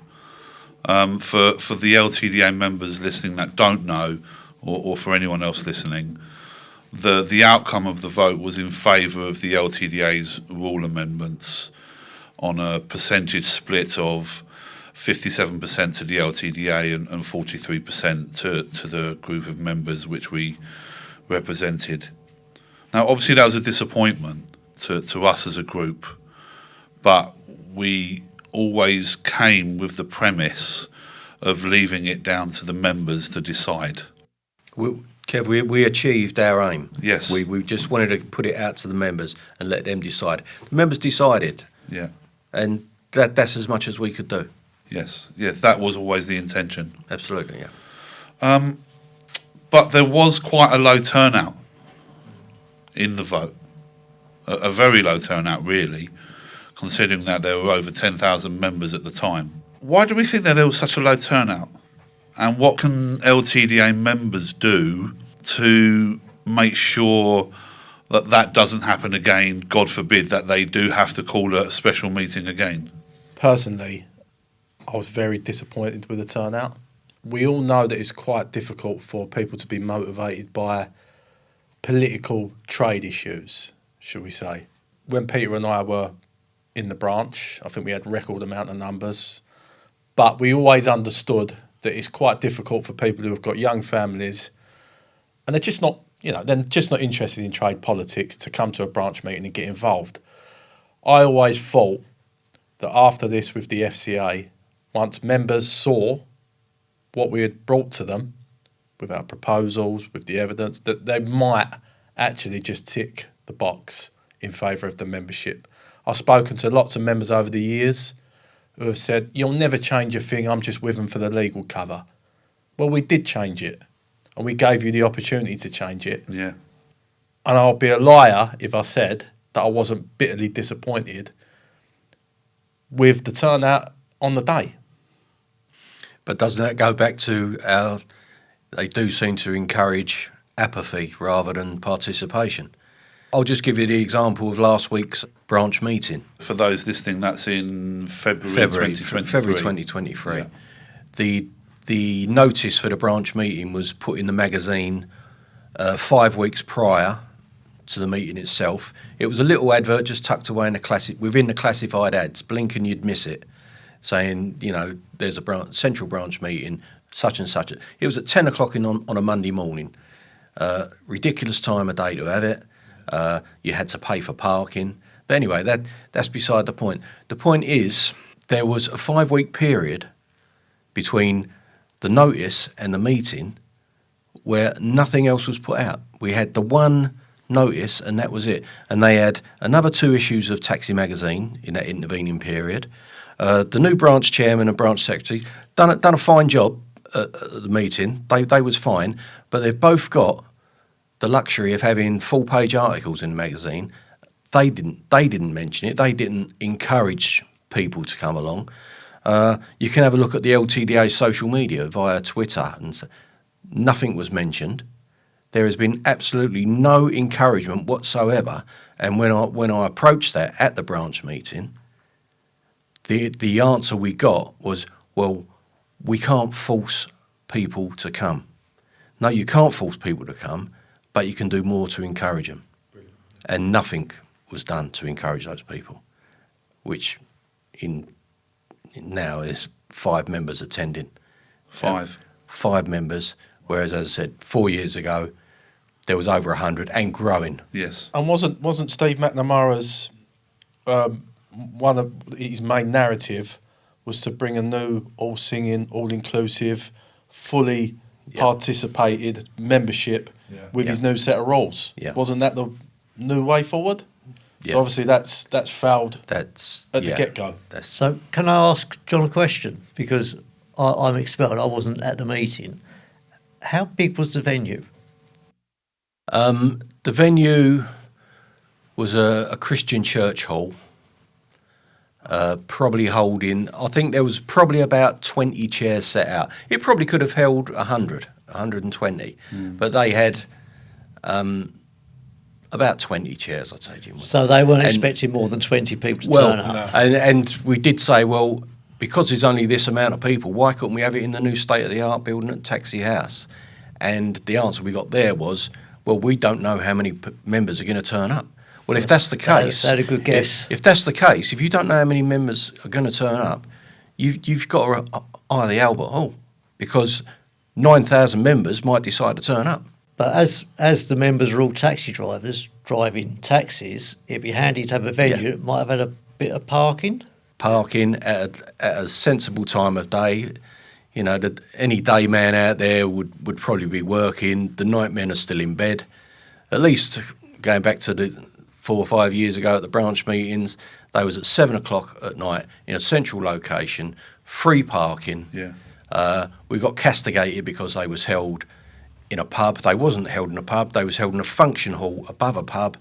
For the LTDA members listening that don't know, or for anyone else listening, the outcome of the vote was in favour of the LTDA's rule amendments on a percentage split of 57% to the LTDA and 43% to the group of members which we represented. Now, obviously, that was a disappointment to us as a group, but we always came with the premise of leaving it down to the members to decide. Kev, we achieved our aim. Yes. We just wanted to put it out to the members and let them decide. The members decided. Yeah. And that's as much as we could do. Yes, that was always the intention. Absolutely, yeah. But there was quite a low turnout in the vote, a very low turnout, really, considering that there were over 10,000 members at the time. Why do we think that there was such a low turnout? And what can LTDA members do to make sure that doesn't happen again? God forbid that they do have to call a special meeting again. Personally, I was very disappointed with the turnout. We all know that it's quite difficult for people to be motivated by political trade issues, should we say. When Peter and I were in the branch. I think we had record amount of numbers. But we always understood that it's quite difficult for people who have got young families and they're just not, they're just not interested in trade politics to come to a branch meeting and get involved. I always thought that after this with the FCA, once members saw what we had brought to them with our proposals, with the evidence, that they might actually just tick the box in favour of the membership. I've spoken to lots of members over the years who have said, you'll never change a thing, I'm just with them for the legal cover. Well, we did change it, and we gave you the opportunity to change it. Yeah. And I'll be a liar if I said that I wasn't bitterly disappointed with the turnout on the day. But doesn't that go back to they do seem to encourage apathy rather than participation? I'll just give you the example of last week's branch meeting. For those listening, that's in February 2023. Yeah. The notice for the branch meeting was put in the magazine 5 weeks prior to the meeting itself. It was a little advert just tucked away in within the classified ads. Blink and you'd miss it, saying, there's a central branch meeting, such and such. It was at 10 o'clock on a Monday morning. Ridiculous time of day to have it. You had to pay for parking. But anyway, that's beside the point. The point is, there was a 5-week period between the notice and the meeting where nothing else was put out. We had the one notice and that was it. And they had another 2 issues of Taxi Magazine in that intervening period. The new branch chairman and branch secretary done a fine job at the meeting. They was fine, but they've both got the luxury of having full-page articles in the magazine. They didn't mention it. They didn't encourage people to come along. You can have a look at the LTDA social media via Twitter, and nothing was mentioned. There has been absolutely no encouragement whatsoever. And when I approached that at the branch meeting, the answer we got was, well, we can't force people to come. No, you can't force people to come, but you can do more to encourage them. Brilliant. And nothing was done to encourage those people, which now is 5 members attending. 5. 5 members, whereas, as I said, 4 years ago, there was over 100 and growing. Yes. And wasn't Steve McNamara's one of his main narrative was to bring a new, all-singing, all-inclusive, fully participated membership with his new set of rules? Yeah. Wasn't that the new way forward? Yeah. So obviously that's failed at the get-go. So can I ask John a question? Because I'm expelled, I wasn't at the meeting. How big was the venue? The venue was a Christian church hall, probably holding, I think there was probably about 20 chairs set out. It probably could have held 100, 120, but they had about 20 chairs, I'd say, Jim. So they weren't expecting more than 20 people to turn up? No. And we did say, well, because there's only this amount of people, why couldn't we have it in the new state-of-the-art building at Taxi House? And the answer we got there was, well, we don't know how many members are going to turn up. Well, if that's the case... That's a good guess. If that's the case, if you don't know how many members are going to turn up, you've got to eye the Albert Hall, because 9,000 members might decide to turn up. But as the members are all taxi drivers driving taxis, it'd be handy to have a venue that might have had a bit of parking. Parking at a sensible time of day. You know, any day man out there would probably be working. The night men are still in bed. At least going back to the 4 or 5 years ago at the branch meetings, they was at 7 o'clock at night in a central location, free parking. Yeah. We got castigated because they was held in a pub. They wasn't held in a pub. They was held in a function hall above a pub.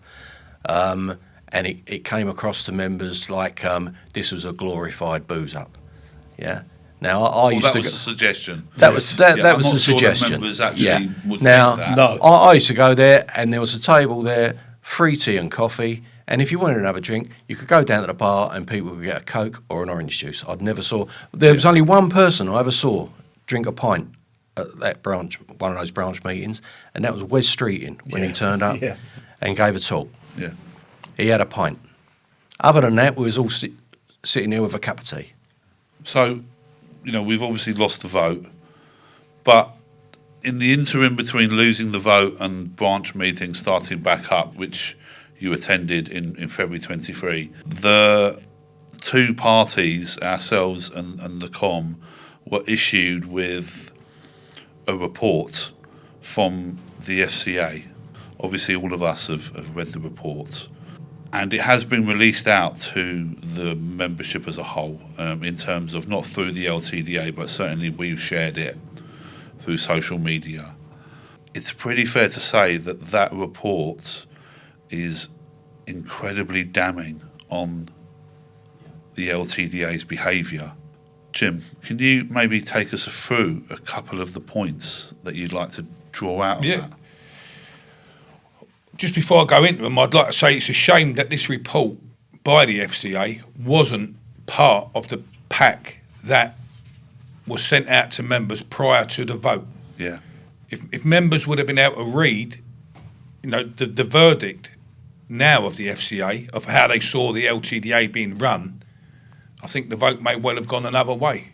And it came across to members like this was a glorified booze up. Yeah. Now I used to. That was a suggestion. That was a suggestion. Members actually would now think that. No. I used to go there, and there was a table there, free tea and coffee. And if you wanted another drink, you could go down to the bar, and people could get a Coke or an orange juice. There was only one person I ever saw drink a pint at that branch, one of those branch meetings, and that was Wes Streeting when he turned up and gave a talk. Yeah. He had a pint. Other than that, we was all sitting here with a cup of tea. So, we've obviously lost the vote, but in the interim between losing the vote and branch meetings starting back up, which you attended in February 23, the two parties, ourselves and the COM, were issued with a report from the FCA. Obviously, all of us have read the report. And it has been released out to the membership as a whole, in terms of not through the LTDA, but certainly we've shared it through social media. It's pretty fair to say that that report is incredibly damning on the LTDA's behaviour. Jim, can you maybe take us through a couple of the points that you'd like to draw out of that? Just before I go into them, I'd like to say it's a shame that this report by the FCA wasn't part of the pack that was sent out to members prior to the vote. Yeah. If members would have been able to read, the verdict now of the FCA of how they saw the LTDA being run, I think the vote may well have gone another way.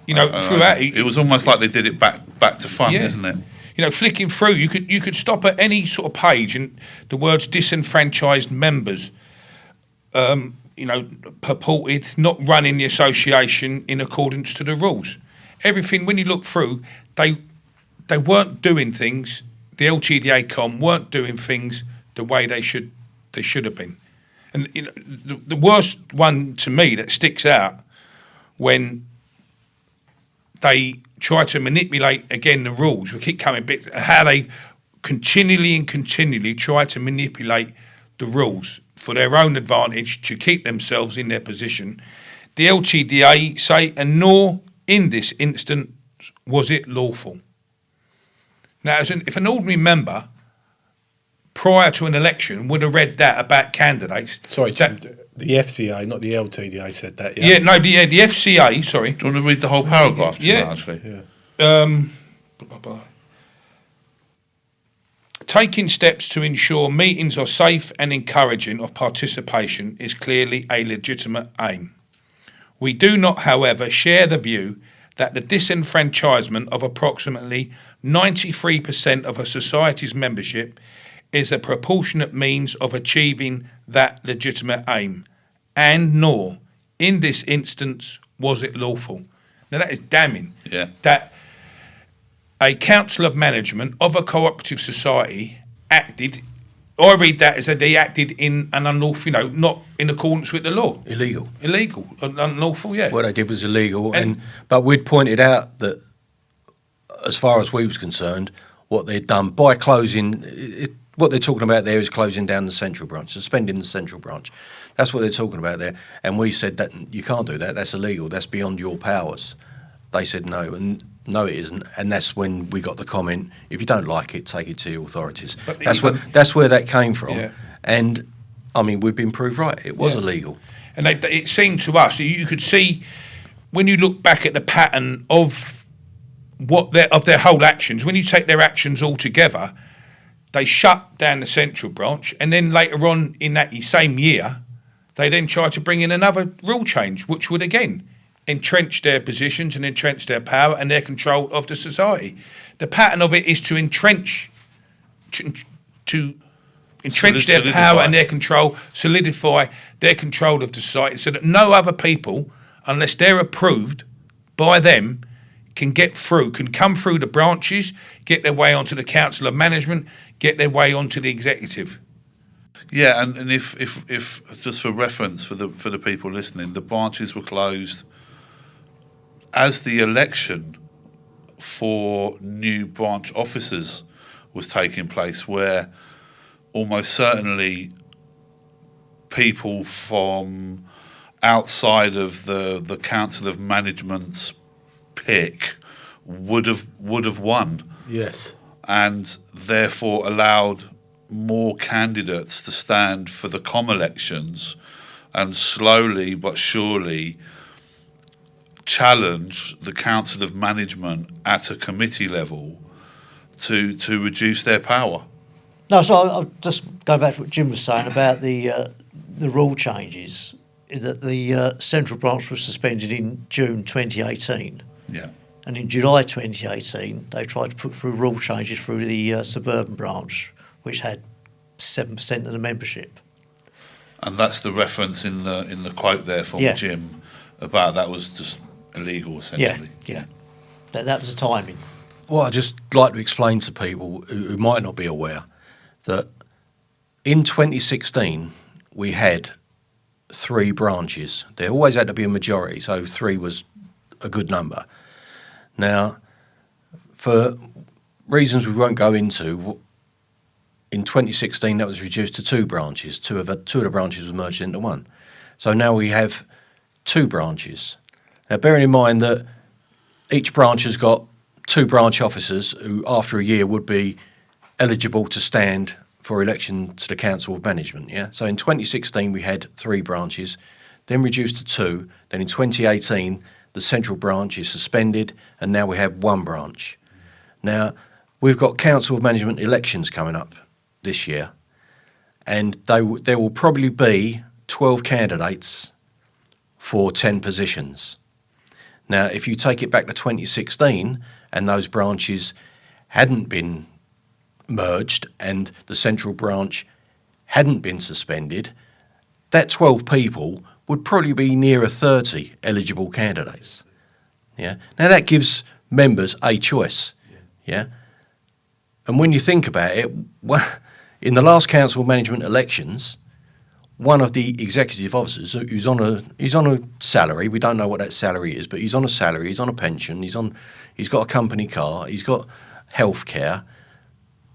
Throughout it was almost like they did it back to front, isn't it? Flicking through, you could stop at any sort of page and the words disenfranchised members, purported not running the association in accordance to the rules. Everything, when you look through, they weren't doing things. The LTDA COM weren't doing things the way they should have been. And the worst one to me that sticks out when they try to manipulate again the rules. We keep coming back how they continually try to manipulate the rules for their own advantage to keep themselves in their position. The LTDA say, and nor in this instance was it lawful. Now, if an ordinary member prior to an election would have read that about candidates. Sorry, the FCA, not the LTDA, said that. The FCA. Sorry. Do you want to read the whole paragraph? Actually. Taking steps to ensure meetings are safe and encouraging of participation is clearly a legitimate aim. We do not, however, share the view that the disenfranchisement of approximately 93% of a society's membership is a proportionate means of achieving that legitimate aim, and nor, in this instance, was it lawful. Now that is damning. Yeah. That a council of management of a cooperative society acted, I read that as that they acted in an unlawful, not in accordance with the law. Illegal, unlawful, yeah. What they did was illegal, but we'd pointed out that, as far as we was concerned, what they'd done by closing what they're talking about there is closing down the central branch, suspending the central branch. That's what they're talking about there. And we said that you can't do that. That's illegal. That's beyond your powers. They said no, and no, it isn't. And that's when we got the comment: if you don't like it, take it to the authorities. That's where that came from. Yeah. And I mean, we've been proved right. It was illegal. And it seemed to us, you could see when you look back at the pattern of their whole actions. When you take their actions all together, they shut down the central branch, and then later on in that same year, they then tried to bring in another rule change, which would again entrench their positions and entrench their power and their control of the society. The pattern of it is to entrench their power and their control, solidify their control of the society, so that no other people, unless they're approved by them, can come through the branches, get their way onto the council of management, get their way onto the executive. Yeah, and if just for reference for the people listening, the branches were closed as the election for new branch officers was taking place, where almost certainly people from outside of the council of management's pick would have won. Yes. And therefore allowed more candidates to stand for the COM elections, and slowly but surely challenge the council of management at a committee level to reduce their power. No, so I'll just go back to what Jim was saying about the the rule changes, that the central branch was suspended in June 2018. Yeah. And in July 2018, they tried to put through rule changes through the suburban branch, which had 7% of the membership. And that's the reference in the quote there from Yeah. Jim about that was just illegal, essentially. Yeah. That was the timing. Well, I'd just like to explain to people who might not be aware that in 2016 we had 3 branches. There always had to be a majority, so 3 was a good number. Now, for reasons we won't go into, in 2016 that was reduced to 2 branches. Two of the branches were merged into 1. So now we have 2 branches. Now, bearing in mind that each branch has got 2 branch officers who, after a year, would be eligible to stand for election to the Council of Management. Yeah. So in 2016 we had 3 branches, then reduced to 2. Then in 2018 the central branch is suspended, and now we have 1 branch. Now we've got Council of Management elections coming up this year, and there will probably be 12 candidates for 10 positions. Now, if you take it back to 2016 and those branches hadn't been merged and the central branch hadn't been suspended, that 12 people would probably be nearer 30 eligible candidates. Yeah. Now that gives members a choice. Yeah. And when you think about it, in the last council management elections, one of the executive officers he's on a salary. We don't know what that salary is, but he's on a salary. He's on a pension. He's got a company car. He's got healthcare.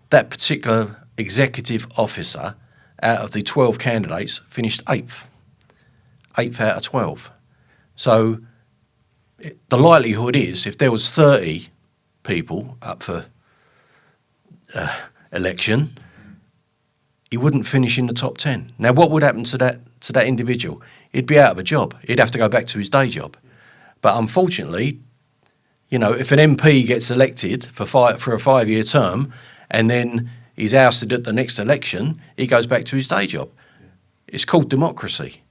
That particular executive officer, out of the 12 candidates, finished 8th out of 12. So the likelihood is, if there was 30 people up for election, he wouldn't finish in the top 10. Now, what would happen to that individual? He'd be out of a job. He'd have to go back to his day job. But unfortunately, if an MP gets elected for a 5-year term and then he's ousted at the next election, he goes back to his day job. It's called democracy.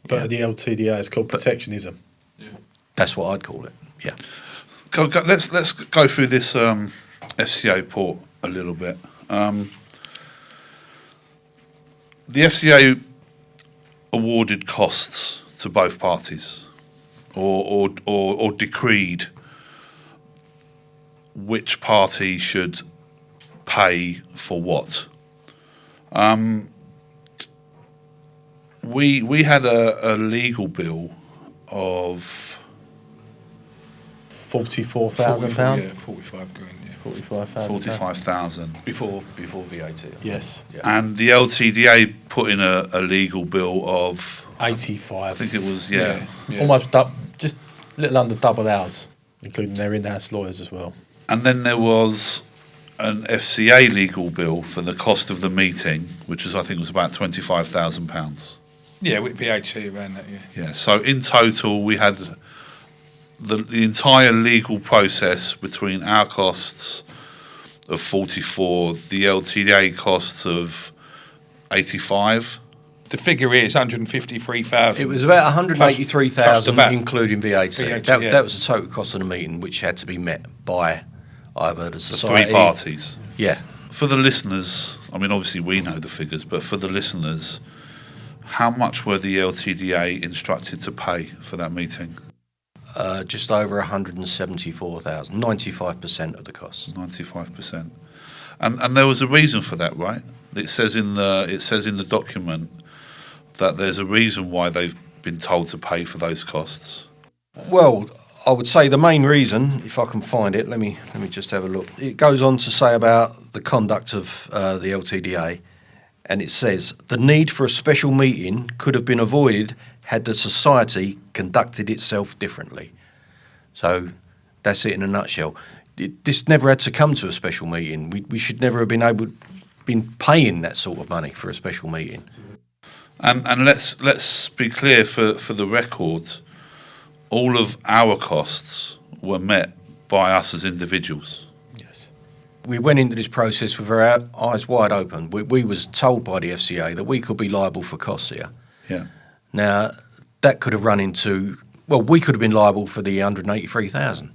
But at the LTDA, it's called protectionism. That's what I'd call it. Yeah. Let's go through this FCA report a little bit. The FCA awarded costs to both parties, or decreed which party should pay for what. We had a legal bill of £44,000. Yeah, 45 grand. Yeah. 45,000. 45,000. Before VAT. Yes. Yeah. And the LTDA put in a legal bill of, 85. I think it was, Almost just a little under double ours, including their in-house lawyers as well. And then there was an FCA legal bill for the cost of the meeting, which I think was about £25,000. Yeah, with VAT around that, yeah. Yeah, so in total we had the entire legal process between our costs of 44, the LTDA costs of 85. The figure is 153,000. It was about 183,000, VAT. including VAT. VAT, That was the total cost of the meeting, which had to be met by either the The society. 3 parties. Yeah. For the listeners, I mean, obviously we know the figures, but for the listeners, how much were the LTDA instructed to pay for that meeting? Just over 174,000, 95% of the cost. 95%. And there was a reason for that, right? It says in the document that there's a reason why they've been told to pay for those costs. Well, I would say the main reason, if I can find it, let me just have a look. It goes on to say about the conduct of the LTDA, and it says the need for a special meeting could have been avoided had the society conducted itself differently. So that's it in a nutshell. This never had to come to a special meeting. We should never have been paying that sort of money for a special meeting. And let's be clear for the record, all of our costs were met by us as individuals. Yes. we went into this process with our eyes wide open. We was told by the FCA that we could be liable for costs here. Yeah. Now, that could have run into, well, we could have been liable for the 183,000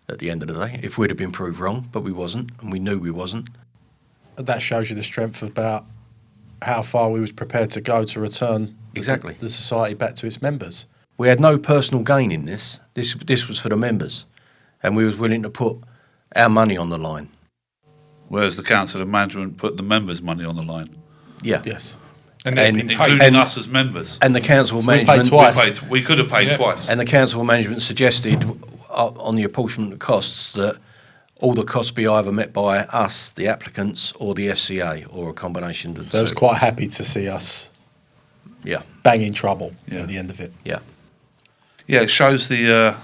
at the end of the day if we'd have been proved wrong, but we wasn't, and we knew we wasn't. That shows you the strength about how far we was prepared to go to return Exactly. the society back to its members. We had no personal gain in this. This was for the members, and we was willing to put our money on the line. Whereas the Council of Management put the members' money on the line, Yeah. Yes. And they've And- been paid. including us as members. And the council So we paid management twice. We could have paid Yeah. twice. and the council management suggested on the apportionment of costs that all the costs be either met by us, the applicants, or the FCA, or a combination of the So I was two. quite happy to see us Yeah, banging trouble Yeah. at the end of it. yeah. Yeah, it shows the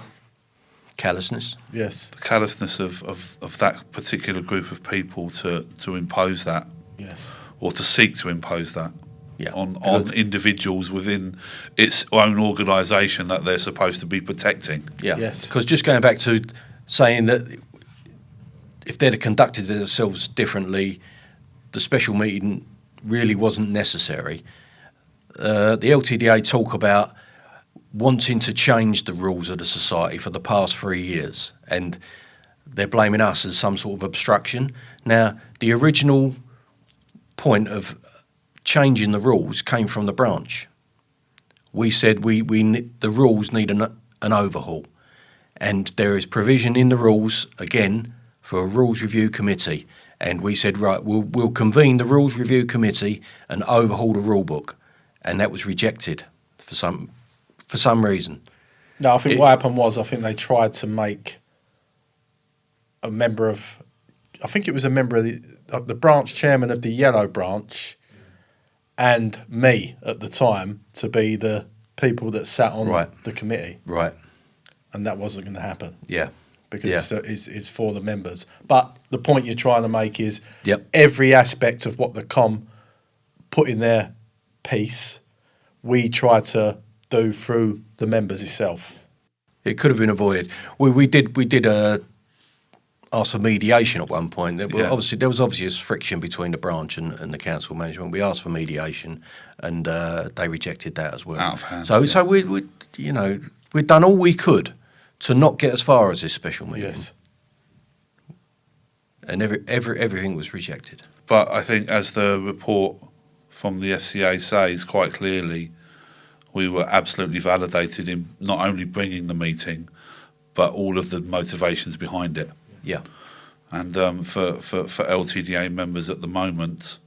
Callousness. Yes. callousness of that particular group of people to impose that, Yes. or to seek to impose that Yeah. on individuals within its own organisation that they're supposed to be protecting. Yeah. Yes. Because just going back to saying that if they'd have conducted themselves differently, the special meeting really wasn't necessary. The LTDA talk about wanting to change the rules of the society for the past 3 years, and they're blaming us as some sort of obstruction. Now, the original point of changing the rules came from the branch. We said the rules need an overhaul, and there is provision in the rules again for a rules review committee. And we said, right, we'll convene the rules review committee and overhaul the rule book, and that was rejected for some reason. No, I think what happened was I think they tried to make a member of, I think it was a member of the branch chairman of the yellow branch, and me at the time to be the people that sat on Right. the committee, Right. and that wasn't going to happen Yeah. because it's for the members. But the point you're trying to make is Yep. every aspect of what the com put in their piece, we tried to do through the members itself. It could have been avoided. We did ask for mediation at one point. There was obvious friction between the branch and the council management. We asked for mediation, and they rejected that as well. Out of hand, So yeah. so we'd done all we could to not get as far as this special meeting. Yes. And everything was rejected. But I think, as the report from the FCA says quite clearly, we were absolutely validated in not only bringing the meeting, but all of the motivations behind it. Yeah. And for LTDA members at the moment,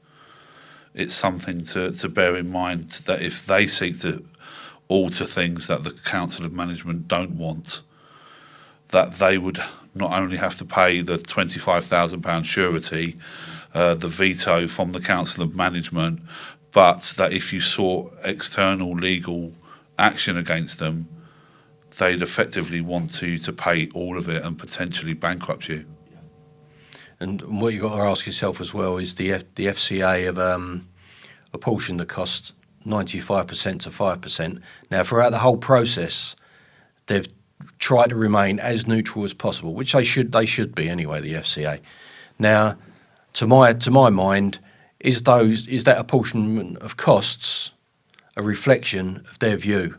it's something to bear in mind that if they seek to alter things that the Council of Management don't want, that they would not only have to pay the £25,000 surety, the veto from the Council of Management, but that if you sought external legal action against them, they'd effectively want to pay all of it and potentially bankrupt you. And what you've got to ask yourself as well is the FCA have apportioned the cost 95% to 5%. Now, throughout the whole process, they've tried to remain as neutral as possible, which they should be anyway, the FCA. Now, to my mind, is that apportionment of costs a reflection of their view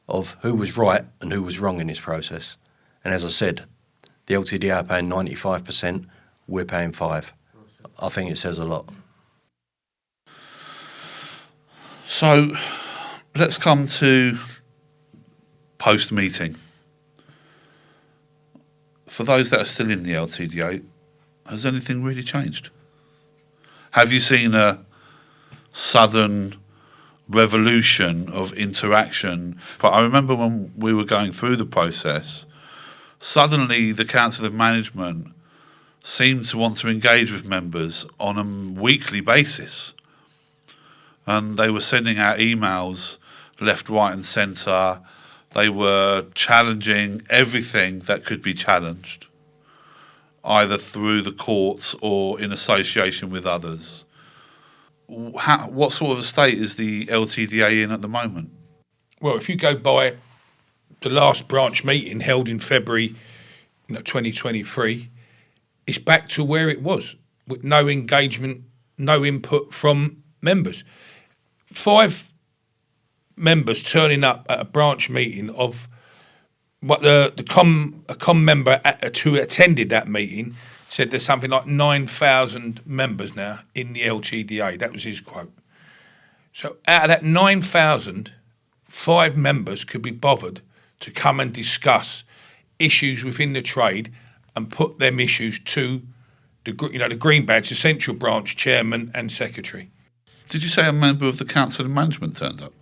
of who was right and who was wrong in this process? And as I said, the LTDA are paying 95%, we're paying 5%. I think it says a lot. So let's come to post-meeting. For those that are still in the LTDA, has anything really changed? Have you seen a sudden revolution of interaction? But I remember when we were going through the process, suddenly the Council of Management seemed to want to engage with members on a weekly basis. And they were sending out emails left, right and centre. They were challenging everything that could be challenged, either through the courts or in association with others. What sort of a state is the LTDA in at the moment? Well, if you go by the last branch meeting held in February 2023, it's back to where it was, with no engagement, no input from members. 5 members turning up at a branch meeting of what a com member who attended that meeting said there's something like 9,000 members now in the LTDA. That was his quote. So out of that 9,000, 5 members could be bothered to come and discuss issues within the trade and put them issues to the Green Badge, the central branch chairman and secretary. Did you say a member of the council and management turned up?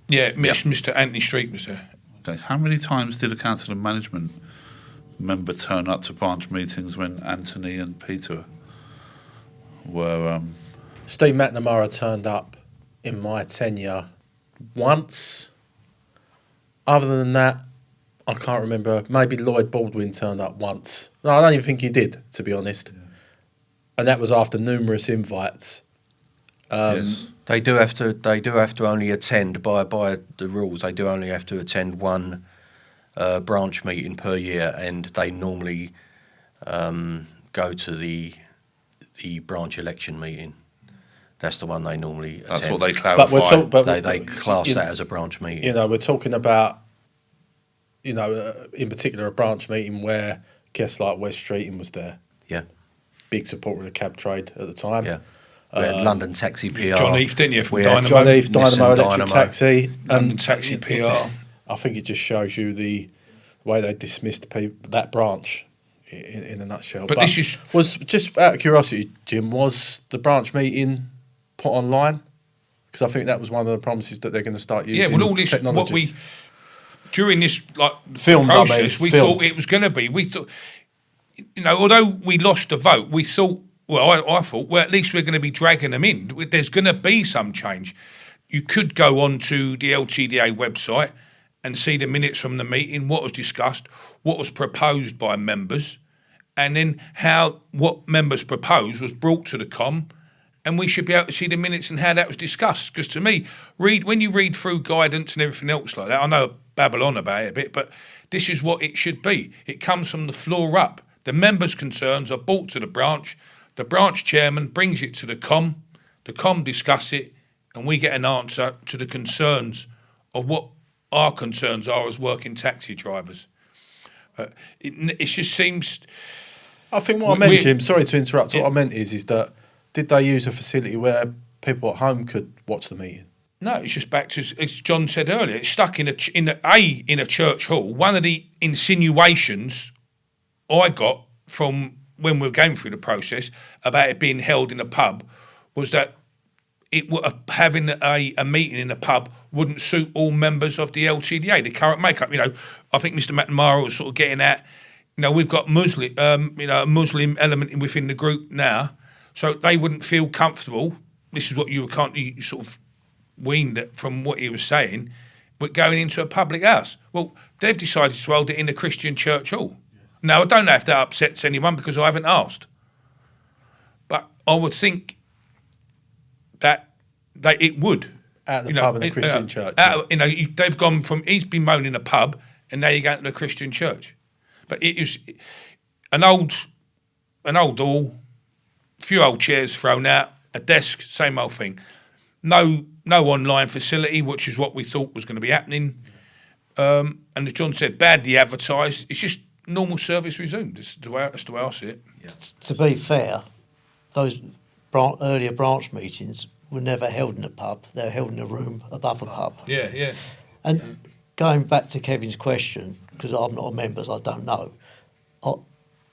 Yeah, Mr. Anthony Street was there. Okay. How many times did a council and management member turn up to branch meetings when Anthony and Peter were? Steve McNamara turned up in my tenure once. Other than that, I can't remember. Maybe Lloyd Baldwin turned up once. No, I don't even think he did, to be honest. Yeah. And that was after numerous invites. Yes. They do have to only attend by the rules. They do only have to attend one branch meeting per year, and they normally go to the branch election meeting. That's the one they normally attend. That's what they clarify. They class that as a branch meeting. You know, we're talking about, in particular, a branch meeting where guests like Wes Streeting was there. Yeah. Big supporter of the cab trade at the time. Yeah. We had London Taxi PR. John Heath, didn't you, from We had Dynamo? John Heath, Nissan Dynamo Electric Dynamo. Taxi. London Taxi PR. I think it just shows you the way they dismissed that branch in a nutshell. But this was just out of curiosity, Jim, was the branch meeting put online? Because I think that was one of the promises that they're going to start using. Yeah, well, all this, technology. what we, during this Filmed, process, we filmed. thought it was going to be. We thought, although we lost the vote, we thought, I thought, at least we're going to be dragging them in. There's going to be some change. You could go on to the LTDA website and see the minutes from the meeting, what was discussed, what was proposed by members, and then what members proposed was brought to the com, and we should be able to see the minutes and how that was discussed. Because to me, when you read through guidance and everything else like that, I know I babble on about it a bit, but this is what it should be. It comes from the floor up. The members' concerns are brought to the branch chairman brings it to the com discuss it, and we get an answer to the concerns of what our concerns are as working taxi drivers. It just seems... I think what I meant, Jim, sorry to interrupt, what I meant is that did they use a facility where people at home could watch the meeting? No, it's just back to, as John said earlier, it's stuck in a church hall. One of the insinuations I got from when we were going through the process about it being held in a pub was that having a meeting in a pub wouldn't suit all members of the LTDA, the current makeup. I think Mr. McNamara was sort of getting at, we've got a Muslim element within the group now, so they wouldn't feel comfortable. This is what you sort of weaned it from what he was saying, but going into a public house. Well, they've decided to hold it in a Christian church hall. Now, I don't know if that upsets anyone because I haven't asked. But I would think that it would. At the pub in the Christian church. They've gone from, he's been moaning a pub, and now you're going to the Christian church. But it is an old hall, few old chairs thrown out, a desk, same old thing. No online facility, which is what we thought was going to be happening. And as John said, badly advertised. It's just normal service resumed. That's the way I see it. Yeah. To be fair, those earlier branch meetings were never held in a pub. They were held in a room above a pub. Yeah, yeah. And going back to Kevin's question, because I'm not a member, so I don't know,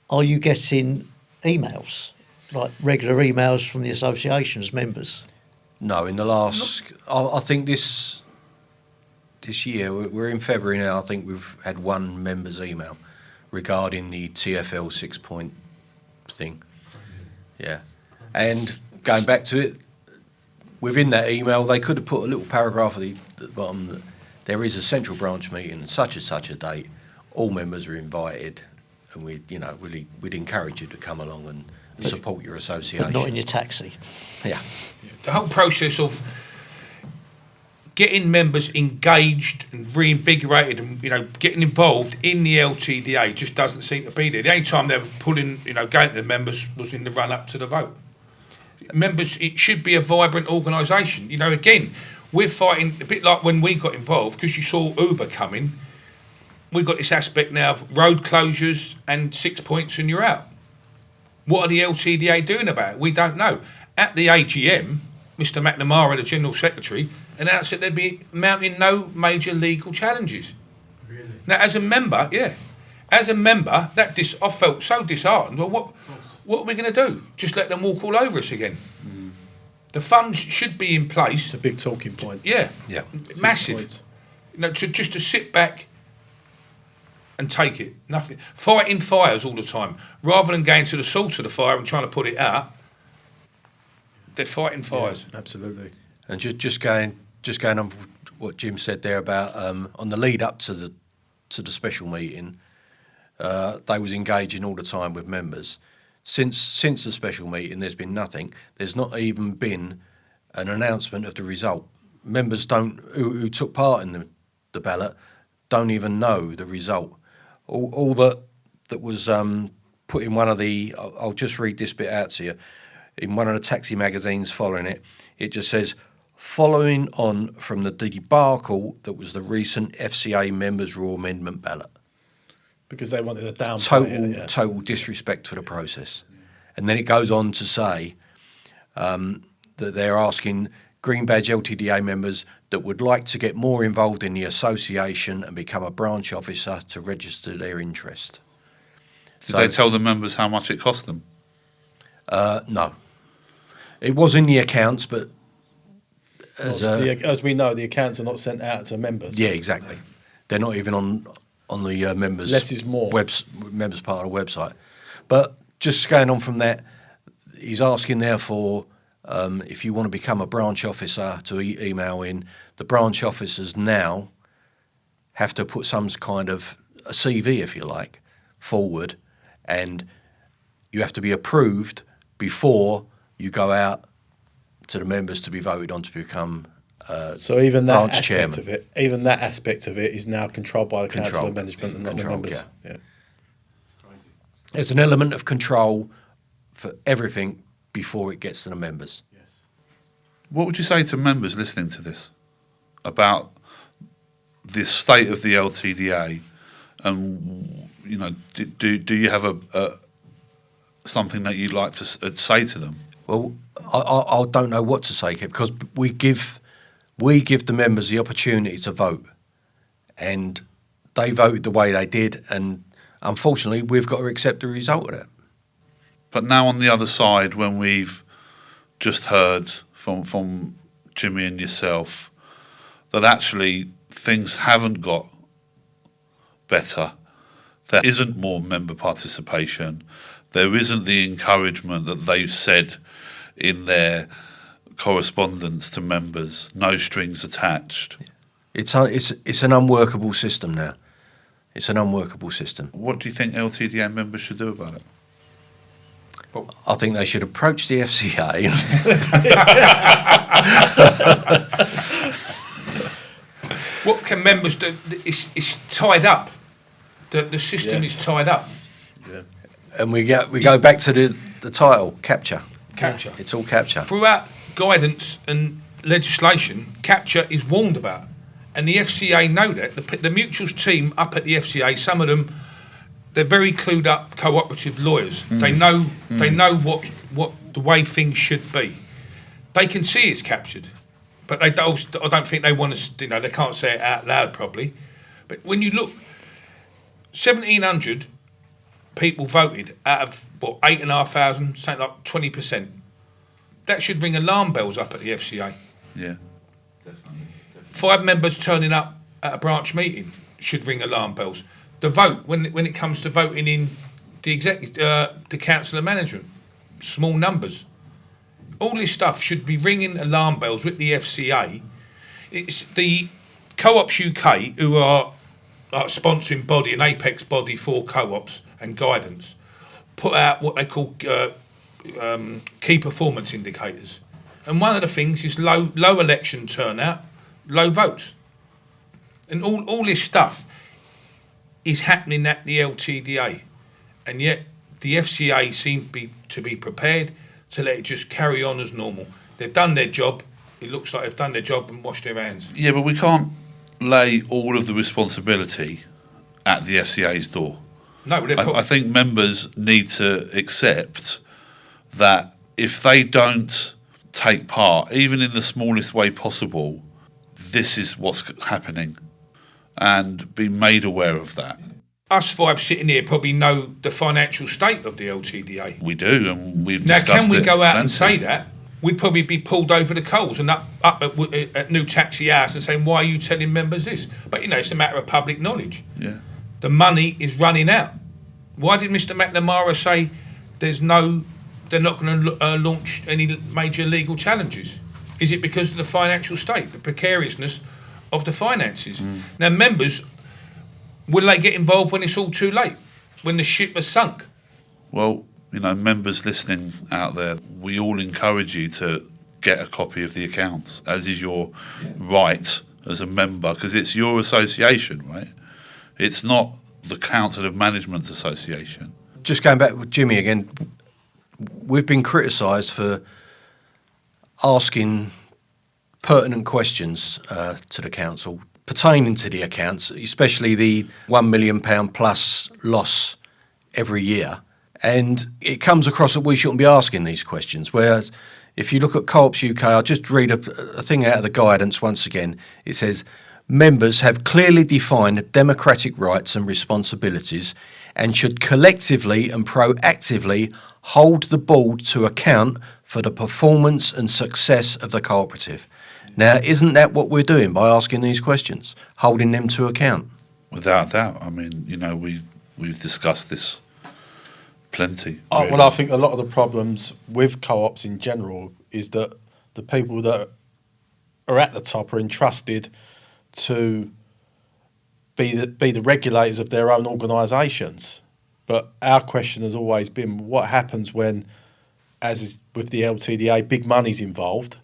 are you getting emails, like regular emails from the association's members? No, in the last, I think this year, we're in February now, I think we've had one member's email regarding the TfL 6-point thing. Yeah. And going back to it, within that email, they could have put a little paragraph at the bottom that there is a central branch meeting, such and such a date, all members are invited, and we'd encourage you to come along and support your association. But not in your taxi. Yeah. The whole process of getting members engaged and reinvigorated and, getting involved in the LTDA just doesn't seem to be there. The only time they were going to the members was in the run-up to the vote. Members, it should be a vibrant organisation. Again, we're fighting, a bit like when we got involved, because you saw Uber coming, we've got this aspect now of road closures and 6 points and you're out. What are the LTDA doing about it? We don't know. At the AGM, Mr McNamara, the General Secretary, announced that they'd be mounting no major legal challenges. Really? Now, as a member, I felt so disheartened. Well, what are we going to do? Just let them walk all over us again? The funds should be in place. It's a big talking point. Yeah, Yeah. massive. 6 points. To sit back and take it. Nothing. Fighting fires all the time. Rather than going to the source of the fire and trying to put it out, they're fighting fires. Yeah, absolutely. And just going on what Jim said there about on the lead up to the special meeting, they was engaging all the time with members. Since the special meeting, there's been nothing. There's not even been an announcement of the result. Members who took part in the ballot don't even know the result. All that was put in one of the. I'll just read this bit out to you. In one of the taxi magazines following it, it just says, following on from the debacle that was the recent FCA members' rule amendment ballot. Because they wanted a downplay. Total disrespect for the process. And then it goes on to say that they're asking Green Badge LTDA members that would like to get more involved in the association and become a branch officer to register their interest. Did they tell the members how much it cost them? No. It was in the accounts, but As we know, the accounts are not sent out to members. yeah, exactly. They're not even on the members' Less is more. members part of the website. But just going on from that, he's asking therefore if you want to become a branch officer to email in. The branch officers now have to put some kind of a CV, if you like, forward, and you have to be approved before you go out to the members to be voted on to become So even that branch aspect chairman. of it, is now controlled by the council of management and not the members. Yeah. There's an element of control for everything before it gets to the members. Yes. What would you say to members listening to this about the state of the LTDA? And do you have a something that you'd like to say to them? Well, I don't know what to say, because we give the members the opportunity to vote, and they voted the way they did, and unfortunately, we've got to accept the result of that. But now on the other side, when we've just heard from Jimmy and yourself that actually things haven't got better, there isn't more member participation, there isn't the encouragement that they've said in their correspondence to members, no strings attached. It's an unworkable system now. It's an unworkable system. What do you think LTDA members should do about it? I think they should approach the FCA. What can members do? It's tied up. The system Yes. is tied up. And we go back to the title, capture. Capture. It's all capture. Throughout guidance and legislation, capture is warned about. And the FCA know that. The mutuals team up at the FCA, some of them, they're very clued up cooperative lawyers. They know what the way things should be. They can see it's captured, but I don't think they want to. They can't say it out loud probably. But when you look, 1,700 people voted out of 8,500, something like 20%. That should ring alarm bells up at the FCA. Yeah. 5 members turning up at a branch meeting should ring alarm bells. The vote, when it comes to voting in the council of management, small numbers. All this stuff should be ringing alarm bells with the FCA. It's the Co-ops UK, who are sponsoring body, an apex body for co-ops and guidance, put out what they call key performance indicators. And one of the things is low election turnout, low votes. And all this stuff is happening at the LTDA. And yet the FCA seem to be prepared to let it just carry on as normal. They've done their job. It looks like they've done their job and washed their hands. Yeah, but we can't lay all of the responsibility at the FCA's door. No, I think members need to accept that if they don't take part, even in the smallest way possible, this is what's happening, and be made aware of that. Us five sitting here probably know the financial state of the LTDA. We do, and we've Now, discussed can we it go out and plenty. say that? We'd probably be pulled over the coals and up at New Taxi House and saying, why are you telling members this? But, it's a matter of public knowledge. Yeah. The money is running out. Why did Mr McNamara say they're not going to launch any major legal challenges? Is it because of the financial state, the precariousness of the finances? Now, members, will they get involved when it's all too late, when the ship has sunk? Well, members listening out there, we all encourage you to get a copy of the accounts, as is your right as a member, because it's your association, right? It's not the Council of Management Association. Just going back with Jimmy again, we've been criticised for asking pertinent questions to the council pertaining to the accounts, especially the £1 million plus loss every year. And it comes across that we shouldn't be asking these questions. Whereas if you look at Co-ops UK, I'll just read a thing out of the guidance once again. It says, members have clearly defined democratic rights and responsibilities and should collectively and proactively hold the board to account for the performance and success of the cooperative. Now, isn't that what we're doing by asking these questions, holding them to account? Without doubt. I mean, we've discussed this plenty. Really. Well, I think a lot of the problems with co-ops in general is that the people that are at the top are entrusted to be the regulators of their own organisations. But our question has always been, what happens when, as is with the LTDA, big money's involved?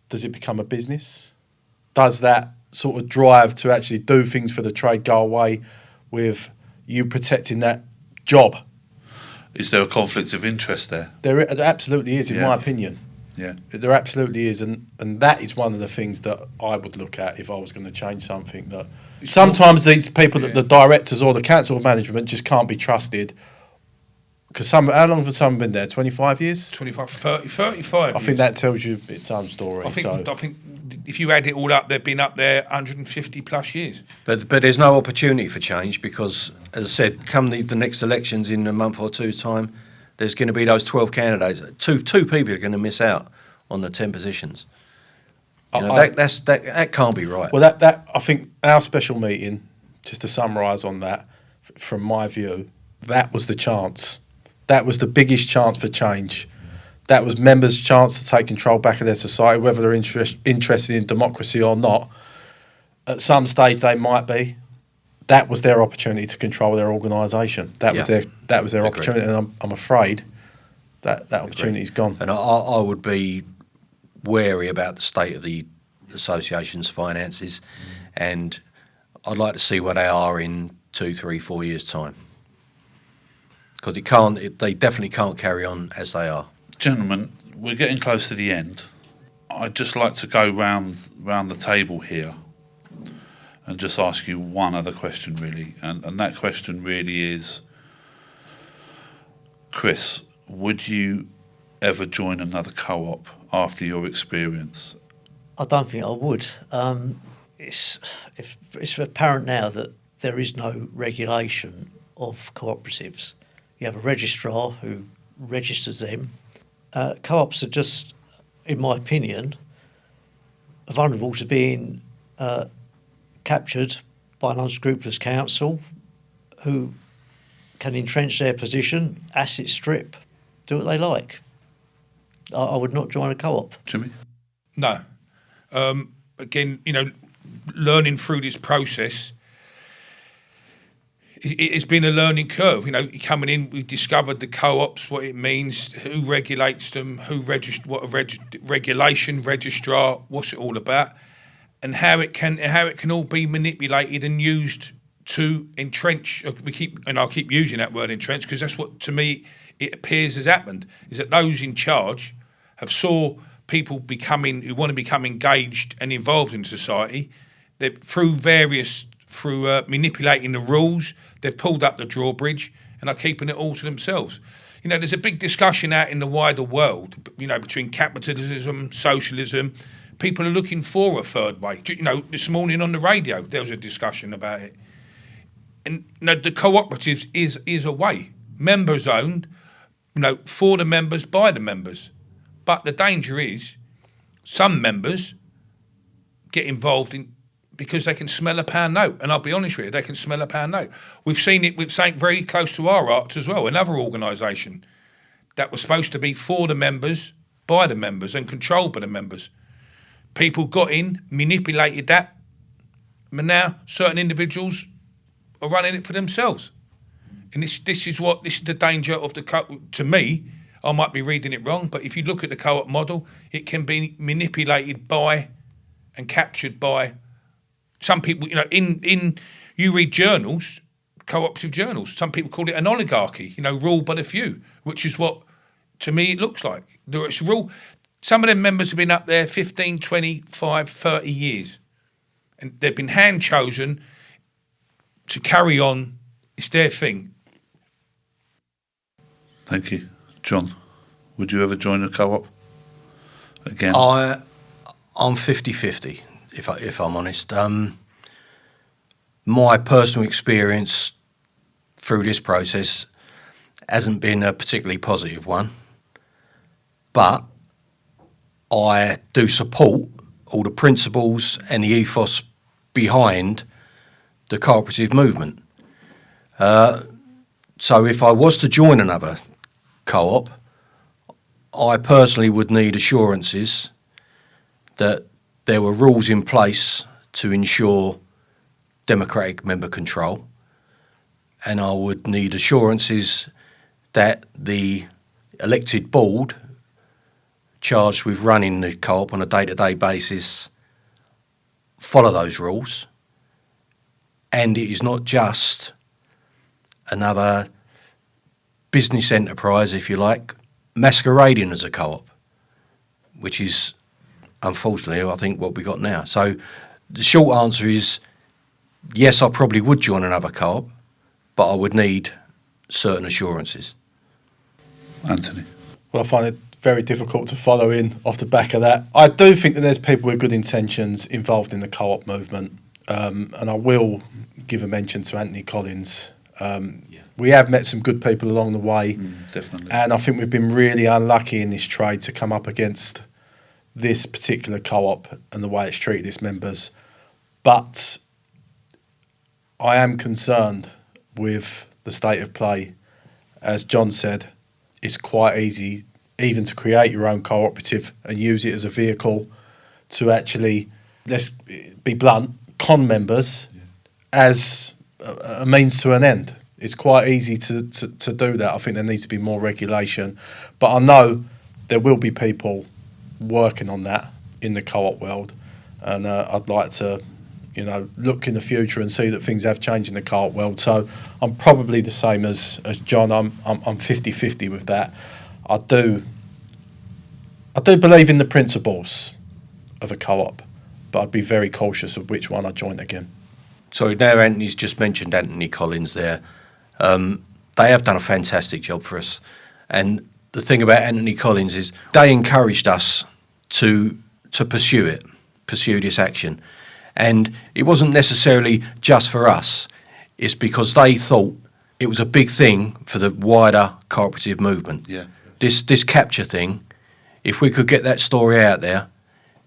Does it become a business? Does that sort of drive to actually do things for the trade go away with you protecting that job? Is there a conflict of interest there? There absolutely is, in my opinion. Yeah. There absolutely is, and that is one of the things that I would look at if I was going to change something. That sometimes these people, the directors or the council of management, just can't be trusted. Because how long have some been there? 25 years? 25, 30, 35 I think that tells you its own story. I think if you add it all up, they've been up there 150 plus years. But there's no opportunity for change because, as I said, come the next elections in a month or two's time, there's going to be those 12 candidates. Two people are going to miss out on the 10 positions. That can't be right. Well, that I think our special meeting, just to summarise on that, from my view, that was the chance. That was the biggest chance for change. That was members' chance to take control back of their society, whether they're interested in democracy or not. At some stage, they might be. That was their opportunity to control their organisation. That was their opportunity, and I'm afraid that opportunity's gone. And I would be wary about the state of the association's finances, and I'd like to see where they are in 2, 3, 4 years' time. Because they definitely can't carry on as they are. Gentlemen, we're getting close to the end. I'd just like to go round the table here and just ask you one other question, really. And that question really is, Chris, would you ever join another co-op after your experience? I don't think I would. It's apparent now that there is no regulation of cooperatives. You have a registrar who registers them. Co-ops are just, in my opinion, vulnerable to being captured by an unscrupulous council who can entrench their position, asset strip, do what they like. I would not join a co-op. Jimmy? No. Again, learning through this process, it's been a learning curve. Coming in, we discovered the co-ops, what it means, who regulates them, what a regulation, registrar, what's it all about. and how it can all be manipulated and used to entrench. I'll keep using that word entrench because that's what to me it appears has happened. Is that those in charge have saw people who want to become engaged and involved in society. Through manipulating the rules, they've pulled up the drawbridge and are keeping it all to themselves. You know, there's a big discussion out in the wider world, you know, between capitalism, socialism. People are looking for a third way. You know, this morning on the radio, there was a discussion about it. And you know, the cooperatives is a way. Members owned, you know, for the members, by the members. But the danger is some members get involved in because they can smell a pound note. And I'll be honest with you, they can smell a pound note. We've seen it with something very close to our arts as well, another organisation that was supposed to be for the members, by the members and controlled by the members. People got in, manipulated that, but now certain individuals are running it for themselves. And this is the danger of to me, I might be reading it wrong, but if you look at the co-op model, it can be manipulated by and captured by some people. You know, you read journals, cooperative journals, some people call it an oligarchy, you know, ruled by the few, which is what, to me, it looks like. Some of them members have been up there 15, 25, 30 years, and they've been hand-chosen to carry on. It's their thing. Thank you. John, would you ever join a co-op again? I'm 50-50, if I'm honest. My personal experience through this process hasn't been a particularly positive one, but I do support all the principles and the ethos behind the cooperative movement. So if I was to join another co-op, I personally would need assurances that there were rules in place to ensure democratic member control, and I would need assurances that the elected board charged with running the co-op on a day-to-day basis follow those rules, and it is not just another business enterprise, if you like, masquerading as a co-op, which is unfortunately I think what we got now. So the short answer is yes, I probably would join another co-op, but I would need certain assurances. Anthony? Well, I find it very difficult to follow in off the back of that. I do think that there's people with good intentions involved in the co-op movement, and I will give a mention to Anthony Collins. We have met some good people along the way, Definitely. and I think we've been really unlucky in this trade to come up against this particular co-op and the way it's treated its members. But I am concerned with the state of play. As John said, it's quite easy even to create your own cooperative and use it as a vehicle to actually, let's be blunt, con members as a means to an end. It's quite easy to do that. I think there needs to be more regulation. But I know there will be people working on that in the co-op world. And I'd like to, look in the future and see that things have changed in the co-op world. So I'm probably the same as John. I'm 50-50 with that. I do believe in the principles of a co-op, but I'd be very cautious of which one I join again. So now Anthony's just mentioned Anthony Collins there. They have done a fantastic job for us. And the thing about Anthony Collins is they encouraged us to pursue this action. And it wasn't necessarily just for us. It's because they thought it was a big thing for the wider cooperative movement. Yeah. This capture thing, if we could get that story out there,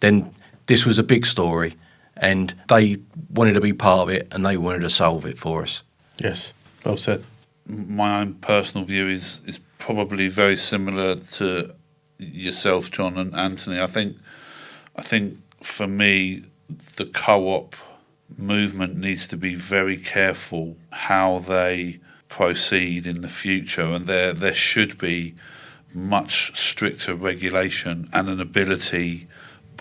then this was a big story. And they wanted to be part of it and they wanted to solve it for us. Yes, well said. My own personal view is probably very similar to yourself, John and Anthony. I think for me, the co-op movement needs to be very careful how they proceed in the future, and there should be much stricter regulation and an ability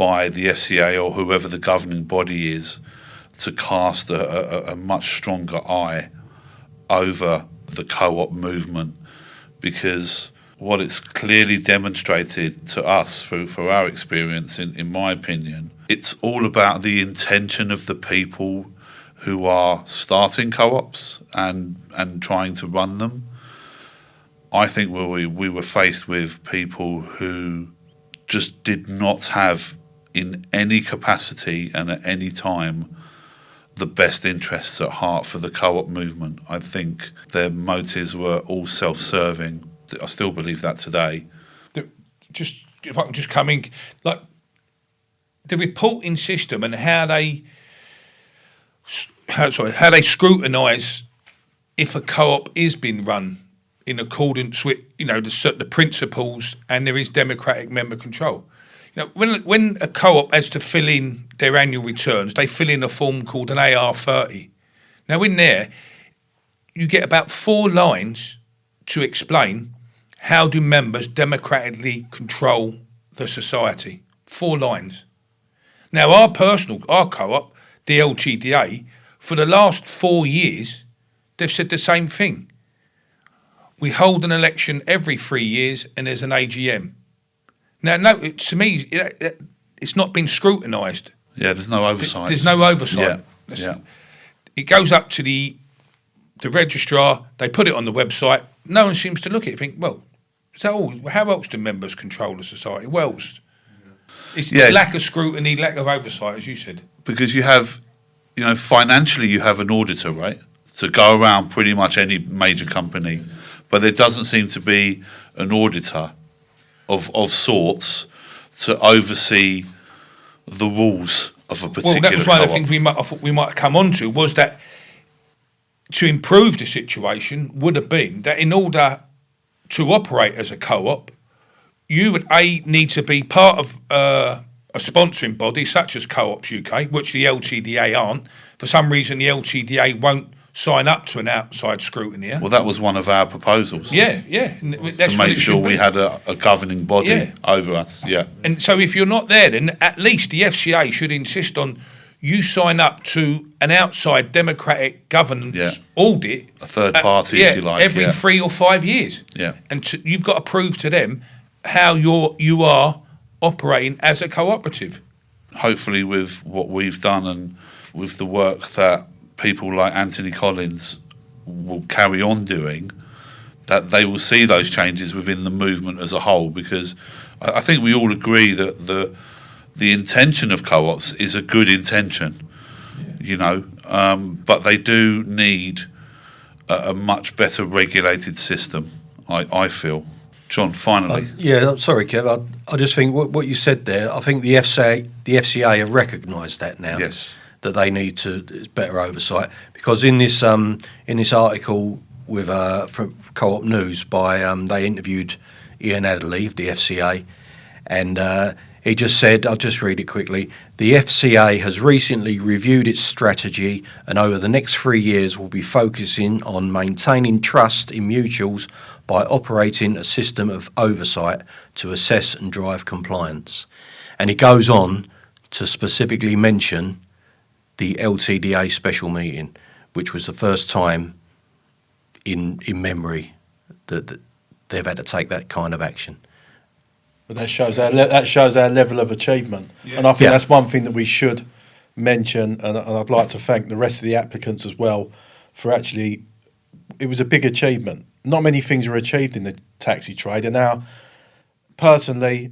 by the FCA or whoever the governing body is to cast a much stronger eye over the co-op movement, because what it's clearly demonstrated to us through our experience, in my opinion, it's all about the intention of the people who are starting co-ops and trying to run them. I think we were faced with people who just did not have, in any capacity and at any time, the best interests at heart for the co-op movement. I think their motives were all self-serving. I still believe that today. Just if I can just come in, like the reporting system and how they scrutinise if a co-op is being run in accordance with the principles, and there is democratic member control. When a co-op has to fill in their annual returns, they fill in a form called an AR30. Now, in there, you get about 4 lines to explain how do members democratically control the society. 4 lines. Now, our co-op, the LTDA, for the last 4 years, they've said the same thing. We hold an election every 3 years and there's an AGM. Now, no, to me, it's not been scrutinised. Yeah, there's no oversight. There's no oversight. Yeah. It goes up to the registrar, they put it on the website, no one seems to look at it and think, well, is that all? How else do members control the society? Well, it's lack of scrutiny, lack of oversight, as you said. Because you have, financially you have an auditor, right, to go around pretty much any major company, but there doesn't seem to be an auditor of sorts to oversee the rules of a particular co-op. Well, that was one of the things I thought we might come on to, was that to improve the situation would have been that in order to operate as a co-op, you would need to be part of a sponsoring body such as Co-ops UK, which the LTDA aren't. For some reason, the LTDA won't sign up to an outside scrutineer. Well, that was one of our proposals. Yeah. To make sure we had a governing body over us. Yeah. And so if you're not there, then at least the FCA should insist on you sign up to an outside democratic governance audit. A third party, if you like. Every 3 or 5 years. Yeah. And you've got to prove to them how you are operating as a cooperative. Hopefully with what we've done and with the work that people like Anthony Collins will carry on doing, that they will see those changes within the movement as a whole, because I think we all agree that the intention of co-ops is a good intention, but they do need a much better regulated system, I feel. John, finally. Sorry, Kev. I just think what you said there, I think the FCA have recognised that now. Yes. That they need better oversight, because in this article with from Co-op News they interviewed Ian Adderley of the FCA, and he just said, I'll just read it quickly, the FCA has recently reviewed its strategy and over the next 3 years will be focusing on maintaining trust in mutuals by operating a system of oversight to assess and drive compliance. And he goes on to specifically mention the LTDA special meeting, which was the first time in memory that they've had to take that kind of action. But that shows our level of achievement, and I think that's one thing that we should mention. And I'd like to thank the rest of the applicants as well for actually. It was a big achievement. Not many things are achieved in the taxi trade, and now, personally,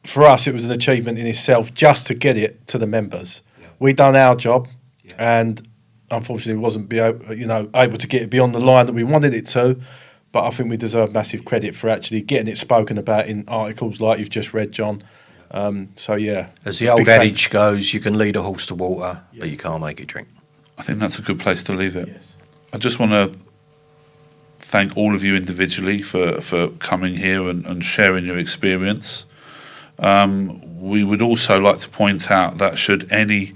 for us, it was an achievement in itself just to get it to the members. We done our job, and unfortunately, wasn't able to get it beyond the line that we wanted it to. But I think we deserve massive credit for actually getting it spoken about in articles like you've just read, John. As the old adage goes, you can lead a horse to water, but you can't make it drink. I think that's a good place to leave it. Yes. I just want to thank all of you individually for coming here and sharing your experience. We would also like to point out that should any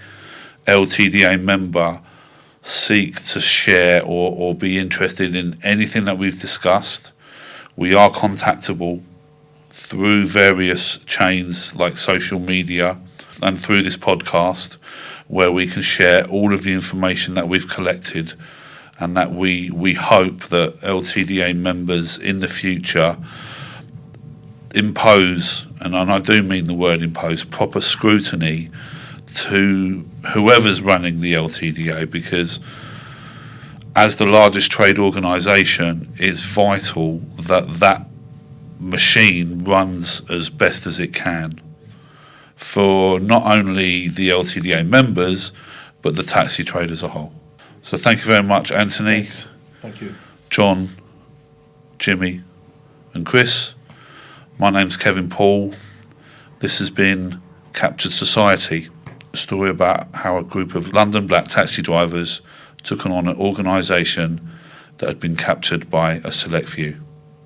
LTDA member seek to share or be interested in anything that we've discussed, we are contactable through various chains like social media and through this podcast, where we can share all of the information that we've collected, and that we hope that LTDA members in the future impose, and I do mean the word impose, proper scrutiny to whoever's running the LTDA, because as the largest trade organisation, it's vital that that machine runs as best as it can for not only the LTDA members, but the taxi trade as a whole. So thank you very much, Anthony, Thanks. Thank you. John, Jimmy and Chris. My name's Kevin Paul. This has been Captured Society, a story about how a group of London black taxi drivers took on an organisation that had been captured by a select few.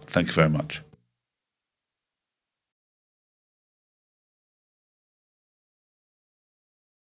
Thank you very much.